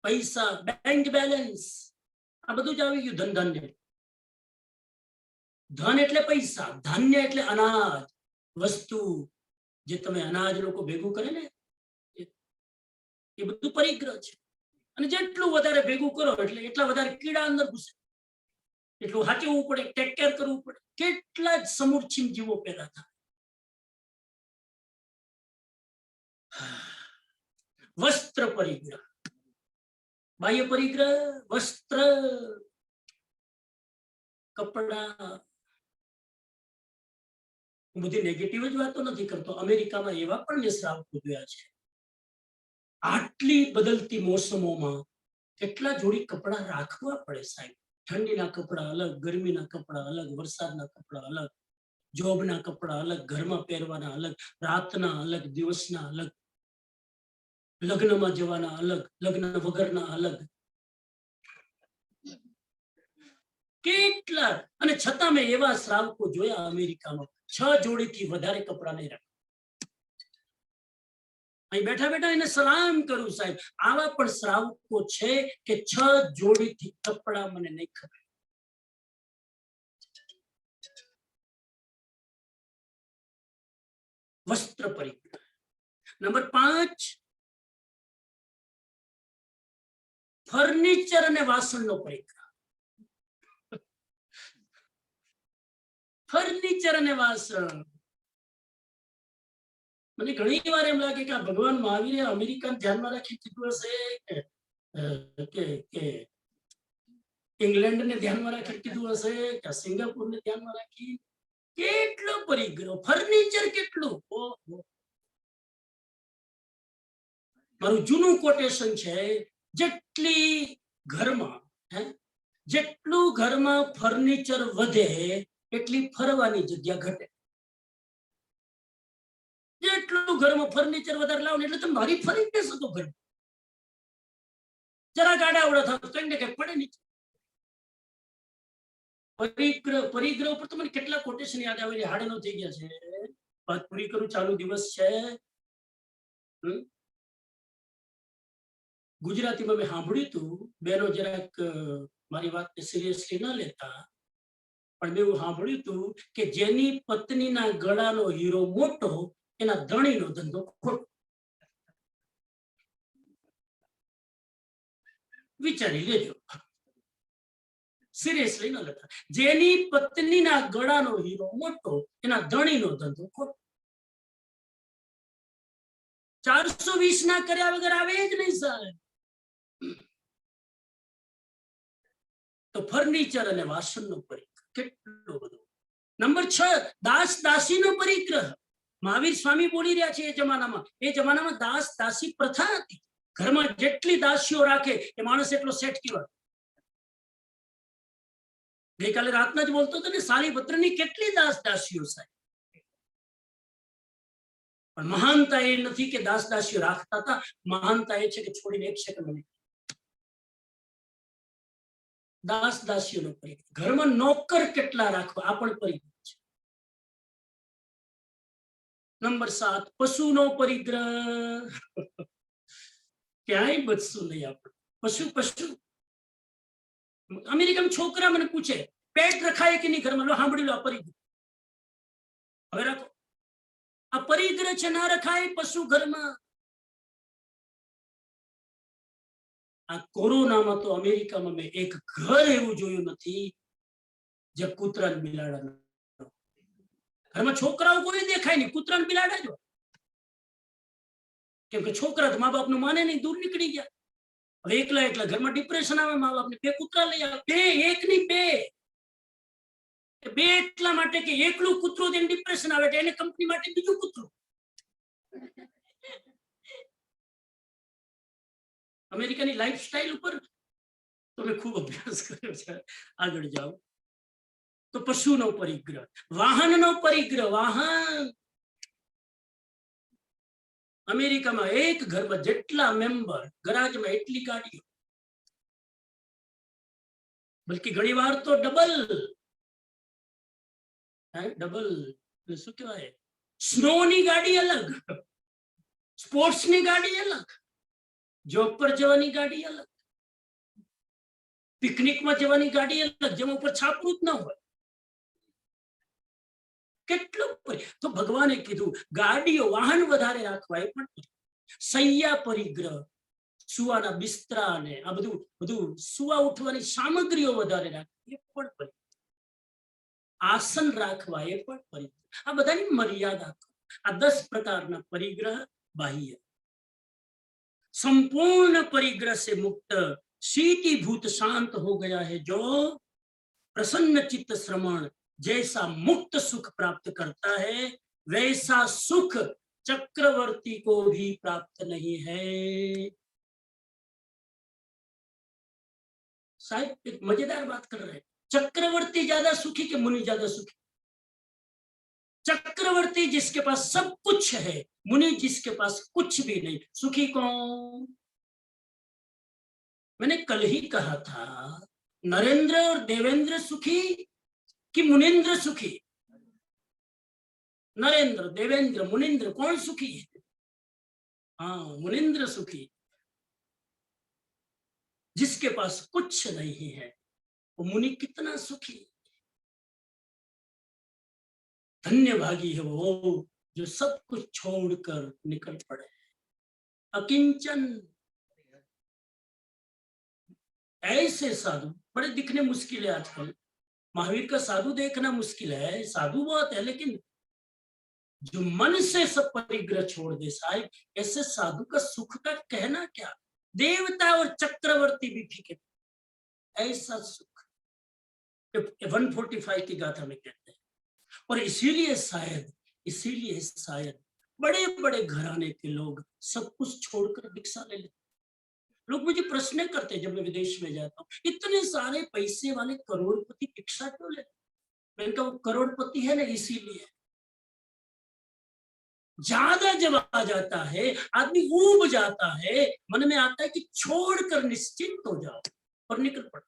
પૈસા, બેંક બેલેન્સ, આ બધું જ આવી ગયું ધન ધાન્ય. ધન એટલે પૈસા, ધાન્ય એટલે અનાજ, વસ્તુ. જે તમે અનાજ લોકો ભેગું કરે ને, એ બધું પરિગ્રહ છે. અને જેટલું વધારે ભેગું કરો એટલે એટલા વધારે કીડા અંદર ઘૂસે, એટલું સાચવવું પડે, ટેક કેર કરવું પડે. કેટલા જ સમૂર્છિમ જીવો પેદા થાય. વસ્ત્ર પરિગ્રહ, બાહ્ય પરિગ્રહ, વસ્ત્ર, કપડા. હું બધી નેગેટિવ જ વાતો નથી કરતો. અમેરિકામાં એવા પણ મેં શ્રાવકો જોયા છે. આટલી બદલતી મોસમોમાં કેટલા જોડી કપડા રાખવા પડે સાહેબ. ઠંડીના કપડા અલગ, ગરમીના કપડા અલગ, વરસાદના કપડા અલગ, જોબના કપડા અલગ, ઘરમાં પહેરવાના અલગ, રાતના અલગ, દિવસના અલગ, લગ્નમાં જવાના અલગ, લગ્ન વગરના અલગ. કેટલા, અને છતાં મેં એવા શ્રાવકો જોયા અમેરિકામાં 6 જોડીથી વધારે કપડા નહીં રાખે. અહીં બેઠા બેઠા એને સલામ કરું સાહેબ, આવા પણ શ્રાવકો છે કે 6 જોડીથી કપડા મને નહીં ખબર. વસ્ત્ર પરિગ્રહ. નંબર 5, ફર્નિચર અને વાસણનો પરિગ્રહ. ફર્નિચર અને વાસણ. મને ઘણી વાર એમ લાગે કે આ ભગવાન મહાવીરે અમેરિકન ધ્યાનમાં રાખી કીધું હશે કે ઇંગ્લેન્ડ ને ધ્યાનમાં રાખી કીધું હશે કે સિંગાપુર ને ધ્યાનમાં રાખી. કેટલો પરિગ્રહ, ફર્નિચર કેટલું. મારું જૂનું કોટેશન છે, જેટલું ઘરમાં ફર્નિચર વધે એટલી ફરવાની જગ્યા ઘટે. જેટલું ઘરમાં ફર્નિચર વધારે લાવો એટલે તમે મારી ફરી જ શકો ઘર. જરા ગાડા આવડા થાવ કઈ ને કઈ પડે નહીં. પરિગ્રહ ઉપર તો મને કેટલા કોટેશન યાદ આવે. હાડેનો થઈ ગયા છે. વાત પૂરી કરું, ચાલુ દિવસ છે. ગુજરાતીમાં મેં સાંભળ્યું હતું, બેનો જરાક મારી વાતને સિરિયસલી ના લેતા, પણ મેં એવું સાંભળ્યું હતું કે જેની પત્નીના ગળાનો હીરો મોટો એના ધણીનો ધંધો ખોટો. વિચારી લેજો, સિરિયસલી ના લેતા. જેની પત્નીના ગળાનો હીરો મોટો એના ધણીનો ધંધો ખોટો. 420 ના કર્યા વગર આવે જ નહીં સાહેબ. તો ફર્નિચર અને વાસણનો પરિગ્રહ કેટલો બધો. નંબર 6, દાસ દાસીનો પરિગ્રહ. મહાવીર સ્વામી બોલી રહ્યા છે એ જમાનામાં દાસ દાસી પ્રથા હતી. ઘરમાં જેટલી દાસીઓ રાખે એ માણસ એટલો સેટ કહેવાય. ગઈકાલે રાતના જ બોલતો હતો ને, સાલીપત્રની કેટલી દાસ દાસીઓ સાહેબ. પણ મહાનતા એ નથી કે દાસ દાસીઓ રાખતા હતા, મહાનતા એ છે કે છોડીને એક સેકન્ડ નહીં. દાસ દાસીઓનો પરિગ્રહ. ઘરમાં નોકર કેટલા રાખવા આ પણ પરિગ્રહ છે. નંબર 7, પશુનો પરિગ્રહ. ક્યાંય બચશું નહીં આપણે. પશુ અમેરિકામાં છોકરા મને પૂછે પેટ રખાય કે નહીં ઘરમાં. લો સાંભળી લો આ પરિગ્રહ. હવે રાખો, આ પરિગ્રહ છે, ના રખાય પશુ ઘરમાં. આ કોરોનામાં તો અમેરિકામાં મેં એક ઘર એવું જોયું નથી જે કૂતરા ને બિલાડા. ઘરમાં છોકરાઓ કોઈ દેખાય નહીં, કૂતરા ને બિલાડા જો. કેમ કે છોકરા તો મા બાપ નું માને નહીં, દૂર નીકળી ગયા. હવે એકલા ઘરમાં ડિપ્રેશન આવે, મા બાપ ને 2 કૂતરા લઈ આવે. 2, એક નહીં 2. 2 એટલા માટે કે એકલું કૂતરું તેને ડિપ્રેશન આવે એને કંપની માટે બીજું કૂતરું. અમેરિકાની લાઈફસ્ટાઈલ ઉપર તમે ખૂબ અભ્યાસ કર્યો છે. આગળ જાઓ તો પશુનો પરિગ્રહ, વાહનનો પરિગ્રહ. વાહન અમેરિકામાં એક ઘરમાં જેટલા મેમ્બર, ગરાજમાં એટલી ગાડીઓ. બલકી ઘણી વાર તો ડબલ શું કહેવાય, સ્નોની ગાડી અલગ, સ્પોર્ટ્સની ગાડી અલગ, જોબ પર જવાની ગાડી અલગ, પિકનિકમાં જવાની ગાડી અલગ, જેમાં ઉપર છાપરું જ ન હોય. કેટલું તો ભગવાને કીધું ગાડીઓ વાહન વધારે રાખવા. એ પણ સૈયા પરિગ્રહ, સુવાના બિસ્તરા ને આ બધું સુવા ઉઠવાની સામગ્રીઓ વધારે રાખવી એ પણ પરિગ્રહ. આસન રાખવા એ પણ પરિગ્રહ. આ બધાની મર્યાદા. આ 10 પ્રકારના પરિગ્રહ બાહ્ય. संपूर्ण परिग्रह से मुक्त शीतीभूत शांत हो गया है जो प्रसन्न चित्त श्रवण जैसा मुक्त सुख प्राप्त करता है वैसा सुख चक्रवर्ती को भी प्राप्त नहीं है. साहब एक मजेदार बात कर रहे हैं. चक्रवर्ती ज्यादा सुखी कि मुनि ज्यादा सुखी? चक्रवर्ती जिसके पास सब कुछ है, मुनि जिसके पास कुछ भी नहीं. सुखी कौन? मैंने कल ही कहा था, नरेंद्र और देवेंद्र सुखी कि मुनिंद्र सुखी? नरेंद्र, देवेंद्र, मुनिंद्र कौन सुखी है? हाँ, मुनिंद्र सुखी. जिसके पास कुछ नहीं है वो मुनि कितना सुखी. धन्य भागी है वो जो सब कुछ छोड़कर निकल पड़े. अकिंचन. ऐसे साधु बड़े दिखने मुश्किल है आजकल. महावीर का साधु देखना मुश्किल है. साधु बहुत है लेकिन जो मन से सब परिग्रह छोड़ दे साहब, ऐसे साधु का सुख का कहना क्या. देवता और चक्रवर्ती भी फीके. ऐसा सुख 145 की गाथा में कहते हैं. और इसीलिए शायद बड़े बड़े घराने के लोग सब कुछ छोड़कर भिक्षा ले लेते. लोग मुझे प्रश्न करते हैं जब मैं विदेश में जाता हूँ, इतने सारे पैसे वाले करोड़पति भिक्षा क्यों लेते? मैंने कहा वो करोड़पति है ना इसीलिए. ज्यादा जब आ जाता है आदमी ऊब जाता है, मन में आता है कि छोड़कर निश्चिंत हो जाओ और निकल पड़ो.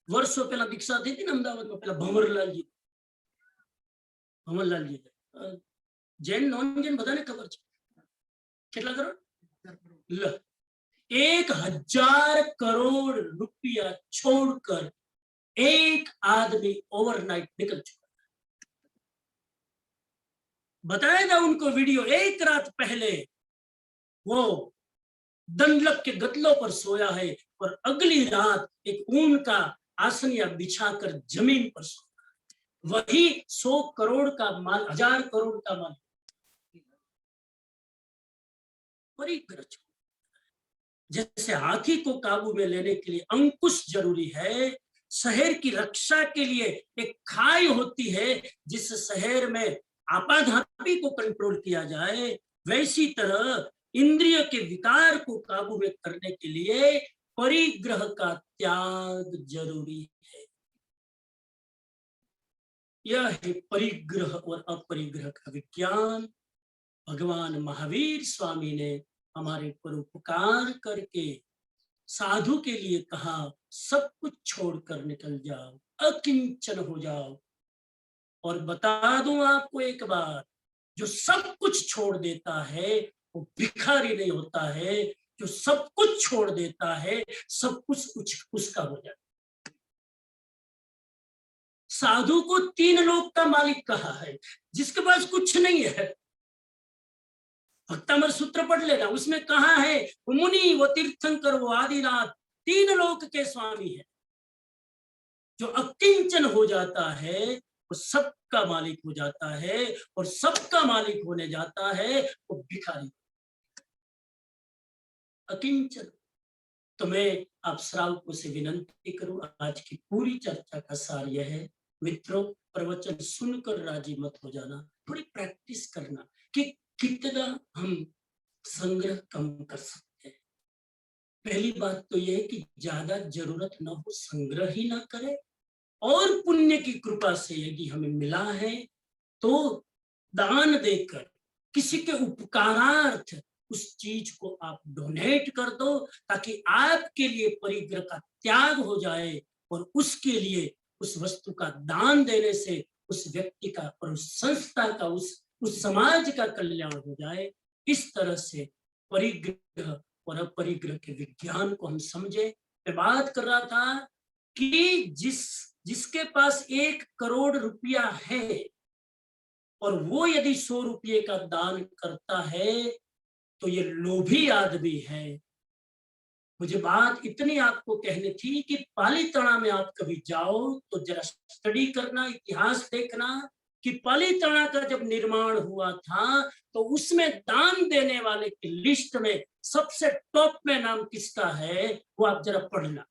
वर्षों पहला भिक्षा दी थी ना अहमदाबाद में, पहला भंवरलाल जी जैन नॉन जैन बधाने खबर છે કેટલા કરોડ? 1000 करोड़ रुपया छोड़कर एक आदमी ओवरनाइट निकल चुका. बताया था उनको वीडियो. एक रात पहले वो दंडलक के गतलों पर सोया है और अगली रात एक ऊन का आसनिया बिछाकर जमीन पर सोया. वही 100 करोड़ का माल, 1000 करोड़ का माल. परिग्रह. जैसे हाथी को काबू में लेने के लिए अंकुश जरूरी है, शहर की रक्षा के लिए एक खाई होती है जिस शहर में आपाधापी को कंट्रोल किया जाए, वैसी तरह इंद्रिय के विकार को काबू में करने के लिए परिग्रह का त्याग जरूरी है. यह है परिग्रह और अपरिग्रह का विज्ञान. भगवान महावीर स्वामी ने हमारे पर उपकार करके साधु के लिए कहा, सब कुछ छोड़कर निकल जाओ, अकिंचन हो जाओ. और बता दूं आपको एक बात, जो सब कुछ छोड़ देता है वो भिखारी नहीं होता है. जो सब कुछ छोड़ देता है सब कुछ उसका हो जाता. साधु को 3 लोक का मालिक कहा है. जिसके पास कुछ नहीं है, भक्तामर सूत्र पढ़ लेना, उसमें कहा है वो मुनि, वो तीर्थंकर, वो आदिनाथ 3 लोक के स्वामी है. जो अकिंचन हो जाता है वो सबका मालिक हो जाता है, और सबका मालिक होने जाता है वो भिखारी. अकिंचन. तो मैं आप श्रावकों से विनंती करूं, आज की पूरी चर्चा का सार यह है, मित्रों प्रवचन सुनकर राजी मत हो जाना, थोड़ी प्रैक्टिस करना कि कितना हम संग्रह कम कर सकते हैं. पहली बात तो यह है कि ज्यादा जरूरत न हो संग्रह ही ना करें, और पुण्य की कृपा से यदि हमें मिला है तो दान देकर किसी के उपकारार्थ उस चीज को आप डोनेट कर दो, ताकि आपके लिए परिग्रह का त्याग हो जाए, और उसके लिए उस वस्तु का दान देने से उस व्यक्ति का और उस संस्था का उस समाज का कल्याण हो जाए. इस तरह से परिग्रह और अपरिग्रह के विज्ञान को हम समझे. मैं बात कर रहा था कि जिसके पास 1 करोड़ रुपया है और वो यदि 100 रुपये का दान करता है, तो ये लोभी आदमी है। मुझे बात इतनी आपको कहनी थी कि पालीताना में आप कभी जाओ तो जरा स्टडी करना, इतिहास देखना कि पालीताना का जब निर्माण हुआ था तो उसमें दान देने वाले की लिस्ट में सबसे टॉप में नाम किसका है वो आप जरा पढ़ना।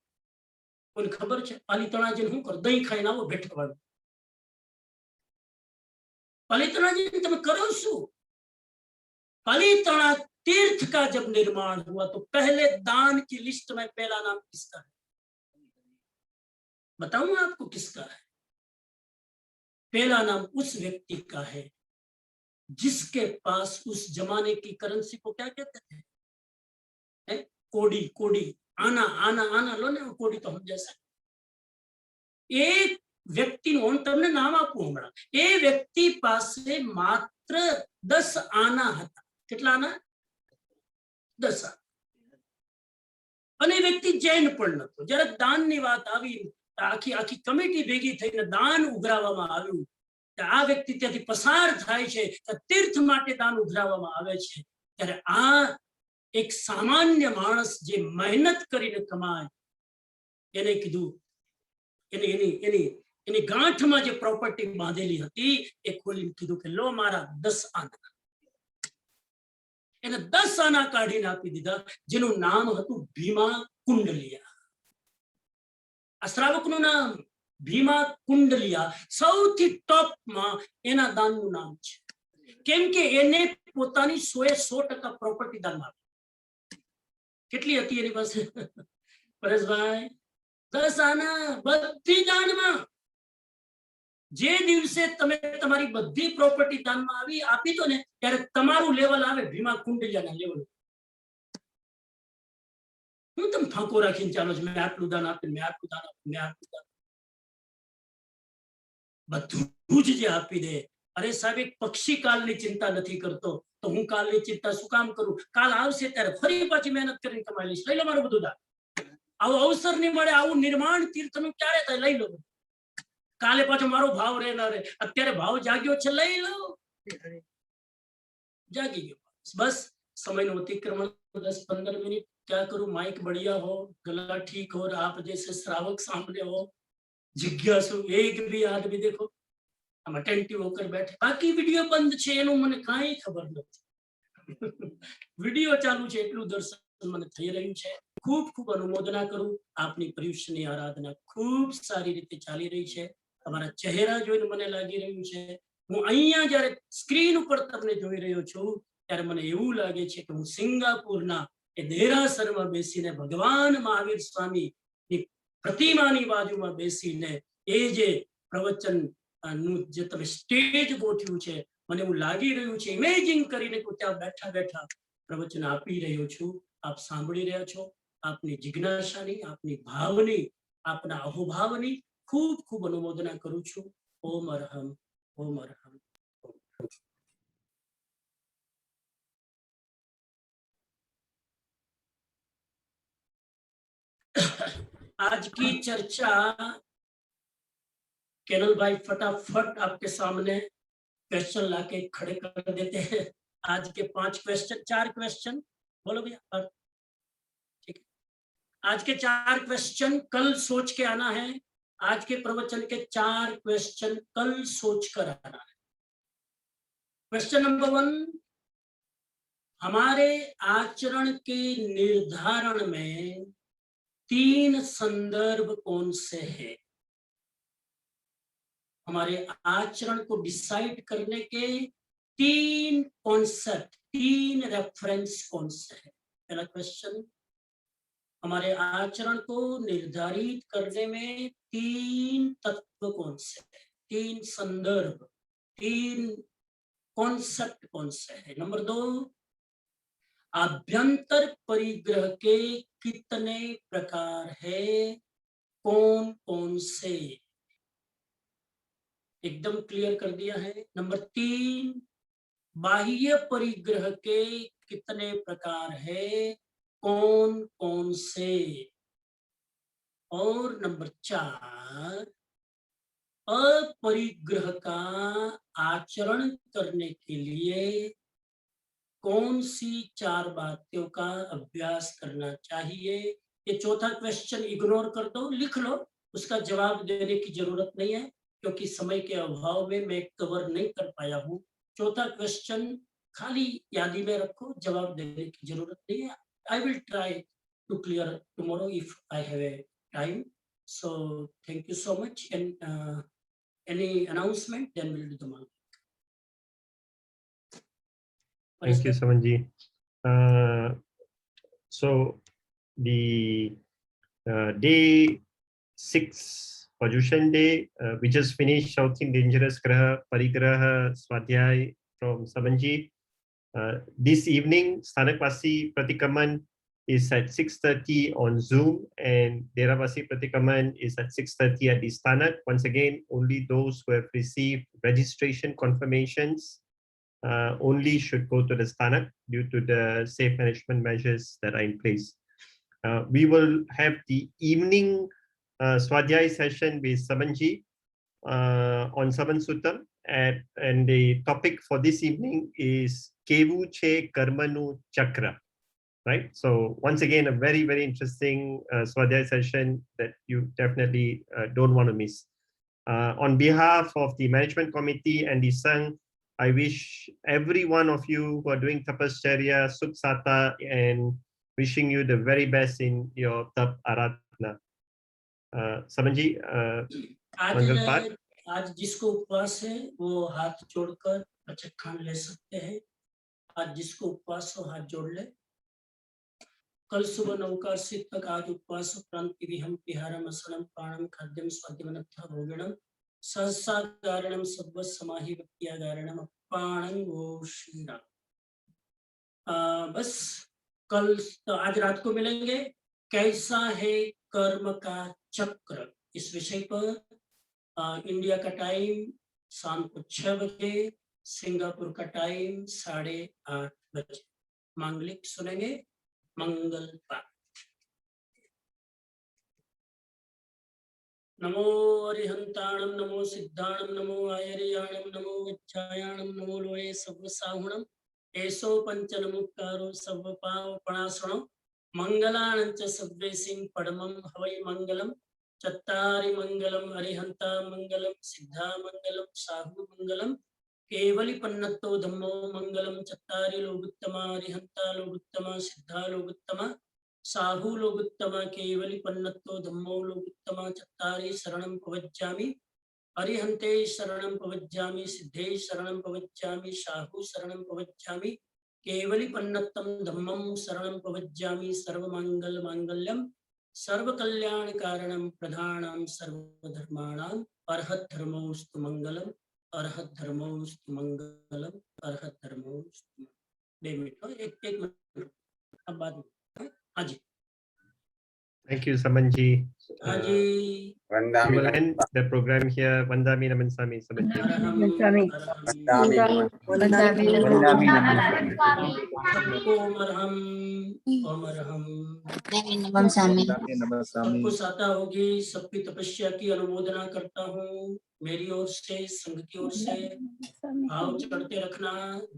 कोई खबर है पालीताना जिन हूं कर दही खाई ना वो भेटवा पालीताना जिन तब करो शू। पालीताना तीर्थ का जब निर्माण हुआ तो पहले दान की लिस्ट में पहला नाम किसका है? बताऊं आपको किसका है? पहला नाम उस व्यक्ति का है जिसके पास उस जमाने की करेंसी को क्या कहते थे? कोड़ी। कोड़ी आना आना आना लो ना कोड़ी तो हम जैसा एक व्यक्ति तमने नाम आपू हमारा ए व्यक्ति पास मात्र 10 आना था। કેટલા આના? 10 આના। અને વ્યક્તિ જૈન પણ નતો। જ્યારે દાનની વાત આવી આખી આખી કમિટી ભેગી થઈને દાન ઉઘરાવવામાં આવ્યું। આ વ્યક્તિ ત્યાંથી પસાર થાય છે, તીર્થ માટે દાન ઉઘરાવવામાં આવે છે। ત્યારે આ એક સામાન્ય માણસ જે મહેનત કરીને કમાય એને કીધું એની ગાંઠમાં જે પ્રોપર્ટી બાંધેલી હતી એ ખોલીને કીધું કે લો મારા 10 આના। એને 10 આના કાઢીને આપી દીધા જેનું નામ હતું ભીમા કુંડલિયા। આ શ્રાવકનું નામ ભીમા કુંડલિયા સૌથી ટોપમાં એના દાનનું નામ છે। કેમ કે એને પોતાની 100% પ્રોપર્ટી દાનમાં આપી। કેટલી હતી એની પાસે? પરેશભાઈ 10 આના બધી દાનમાં। જે દિવસે તમે તમારી બધી પ્રોપર્ટી દાનમાં આપી દો ને ત્યારે તમારું લેવલ આવે ભીમા કુંડલિયાના લેવલ। હું તમે ફાંકો રાખીને ચાલો છો મેં આટલું દાન આપ્યું, મેં આટલું દાન આપ્યું, મેં આટલું દાન બધું જ જે આપી દે। અરે સાહેબ એક પક્ષી કાલની ચિંતા નથી કરતો તો હું કાલની ચિંતા શું કામ કરું? કાલ આવશે ત્યારે ફરી પાછી મહેનત કરીને કમાઈ લઈશ। લઈ લો મારું બધું દાન। આવું અવસર નહીં મળે, આવું નિર્માણ તીર્થનું ક્યારે થાય? લઈ લો। કાલે પાછો મારો ભાવ રહેના રે, અત્યારે ભાવ જાગ્યો છે લઈ લો। जागी गयो बस समय नो अतिक्रमण 10-15 मिनट क्या करूं? माइक बढ़िया हो, गला ठीक हो और आप जैसे श्रावक सामने हो, जिज्ञासु एक भी आदमी देखो हम अटेंटिव होकर बैठे। बाकी वीडियो बंद छे एनु मने काई खबर नथी। वीडियो चालू छे एटलू दर्शन मने थई रह्युं छे। खूब खूब अनुमोदना करूं। आपनी पर्युष्यनी आराधना खूब सारी रीते चाली रही छे। તમારા ચહેરા જોઈને મને લાગી રહ્યું છે હું અહીંયા જ્યારે સ્ક્રીન ઉપર તમને જોઈ રહ્યો છું ત્યારે મને એવું લાગે છે કે હું સિંગાપુરના એ દેરાસરમાં બેસીને ભગવાન મહાવીર સ્વામીની પ્રતિમાની બાજુમાં બેસીને એ જે પ્રવચનનું જે તમે સ્ટેજ ગોઠવ્યું છે મને એવું લાગી રહ્યું છે ઇમેજિન કરીને હું ત્યાં બેઠા બેઠા પ્રવચન આપી રહ્યો છું। આપ સાંભળી રહ્યા છો। આપની જિજ્ઞાસાની, આપની ભાવની, આપના અહોભાવની खूब खूब अनुमोदना करूं छू। ओम अरहम, ओम अरहम। आज की चर्चा केनल भाई फटाफट आपके सामने क्वेश्चन लाके खड़े कर देते हैं। आज के 4 क्वेश्चन बोलो भैया। ठीक है, आज के 4 क्वेश्चन कल सोच के आना है। आज के प्रवचन के 4 क्वेश्चन कल सोच कर आना है। क्वेश्चन नंबर 1, हमारे आचरण के निर्धारण में 3 संदर्भ कौन से हैं? हमारे आचरण को डिसाइड करने के 3 कॉन्सेप्ट, 3 रेफरेंस कौन से हैं? पहला क्वेश्चन, हमारे आचरण को निर्धारित करने में 3 तत्व कौन से हैं? 3 संदर्भ, 3 कॉन्सेप्ट कौन से हैं? नंबर 2, आभ्यंतर परिग्रह के कितने प्रकार है, कौन कौन से? एकदम क्लियर कर दिया है। नंबर 3, बाह्य परिग्रह के कितने प्रकार है, कौन कौन से? और नंबर 4, अपरिग्रह का आचरण करने के लिए कौन सी 4 बातों का अभ्यास करना चाहिए? ये चौथा क्वेश्चन इग्नोर कर दो, लिख लो, उसका जवाब देने की जरूरत नहीं है क्योंकि समय के अभाव में मैं कवर नहीं कर पाया हूँ। चौथा क्वेश्चन खाली यादी में रखो, जवाब देने की जरूरत नहीं है। I will try to clear tomorrow if I have a time. So thank you so much and any announcement, then we'll do the mark. Thank you, Samanji. So the day 6, Paryushan Day, we just finished Shouting Dangerous Graha Parigraha Swadhyay from Samanji. This evening, Sthanakvasi Pratikaman is at 6:30 on Zoom, and Deravasi Pratikaman is at 6:30 at the Sthanak. Once again, only those who have received registration confirmations only should go to the Sthanak due to the safe management measures that are in place. We will have the evening Swadhyay session with Samanji on Saman Suttam, and the topic for this evening is Kevu Che Karmanu Chakra. Right. So once again, a very, very interesting Swadhyay session that you definitely don't want to miss. On behalf of the management committee and the Sangh, I wish every one of you who are doing Tapascharya, Sukh Sata, and wishing you the very best in your Tap Aradhana. Samanji, Mangal Path. आज जिसको उपवास है वो हाथ जोड़कर प्रचखंड ले सकते हैं। आज जिसको उपवास हो हाथ जोड़ ले। कल सुबह 9 तक आज उपवास उपरांत विहम विहारम असनम प्राणम खाद्यम स्वाद्यमनथा भोजनम सहसा कारणम सद्व समाहि भक्तिया कारणम अपाणं वो श्री राम। बस कल तो आज रात को मिलेंगे। कैसा है कर्म का चक्र, इस विषय पर इंडिया का टाइम शाम को 6 बजे, सिंगापुर का टाइम 8:30 बजे मांगलिक सुनेंगे। मंगल पाठ। नमो अरिहंताणम, नमो सिद्धाणम, नमो आयर्याणम, नमो वज्रायाणम, नमो लोये सर्वसाहुणम, एसो पंचनमुक्तारो सर्वपावपणासनो, मंगलानं च सद्वेसिं परमं हवै मंगलम। चत्तारि मंगलम अरिहंता मंगलम, सिद्धा मंगलम, साहु मंगलम, केवली पन्नतो धम्मो मंगलम। चत्तारि लोगुत्तमा अरिहंता लोगुत्तमा, सिद्धा लोगुत्तमा, साहु लोगुत्तमा, केवली पन्नतो धम्मो लोगुत्तमा। चत्तारि शरणं प्रवज्जामि, अरिहंते शरणं प्रवज्जामि, सिद्धे शरणं प्रवज्जामि, साहु शरणं प्रवज्जामि, केवली पन्नत्तं धम्मं शरणं प्रवज्जामि। सर्वमंगल मांगल्यम सर्वकल्याण कारणं प्रधानं सर्वधर्माणां, अर्हत् धर्मोस्तु मंगलम, अर्हत् धर्मोस्तु मंगलम, अर्हत् धर्मोस्तु। 2 मिनट, एक मिनट अब बाद में। हाँ जी, Thank you, Samanji. हाँ जी। We will end the program here. Vandami Naman Sami, Samanji. सबको साता होगी, सबकी तपस्या की अनुमोदना करता हूँ। मेरी ओर से, संघ की ओर से भाव चढ़ते रखना।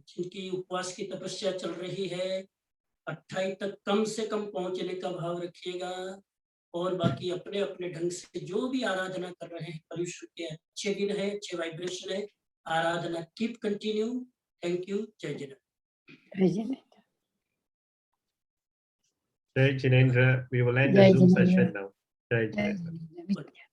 जिनकी उपवास की तपस्या चल रही है 28 तक कम से कम पहुंचने का भाव रखिएगा। और बाकी अपने अपने ढंग से जो भी आराधना कर रहे हैं, पर्युषण के अच्छे दिन है, अच्छे वाइब्रेशन है, आराधना कीप कंटिन्यू। Thank you. जय Jinendra. Jai Jinendra. We will end the Zoom session now. Jai Jinendra.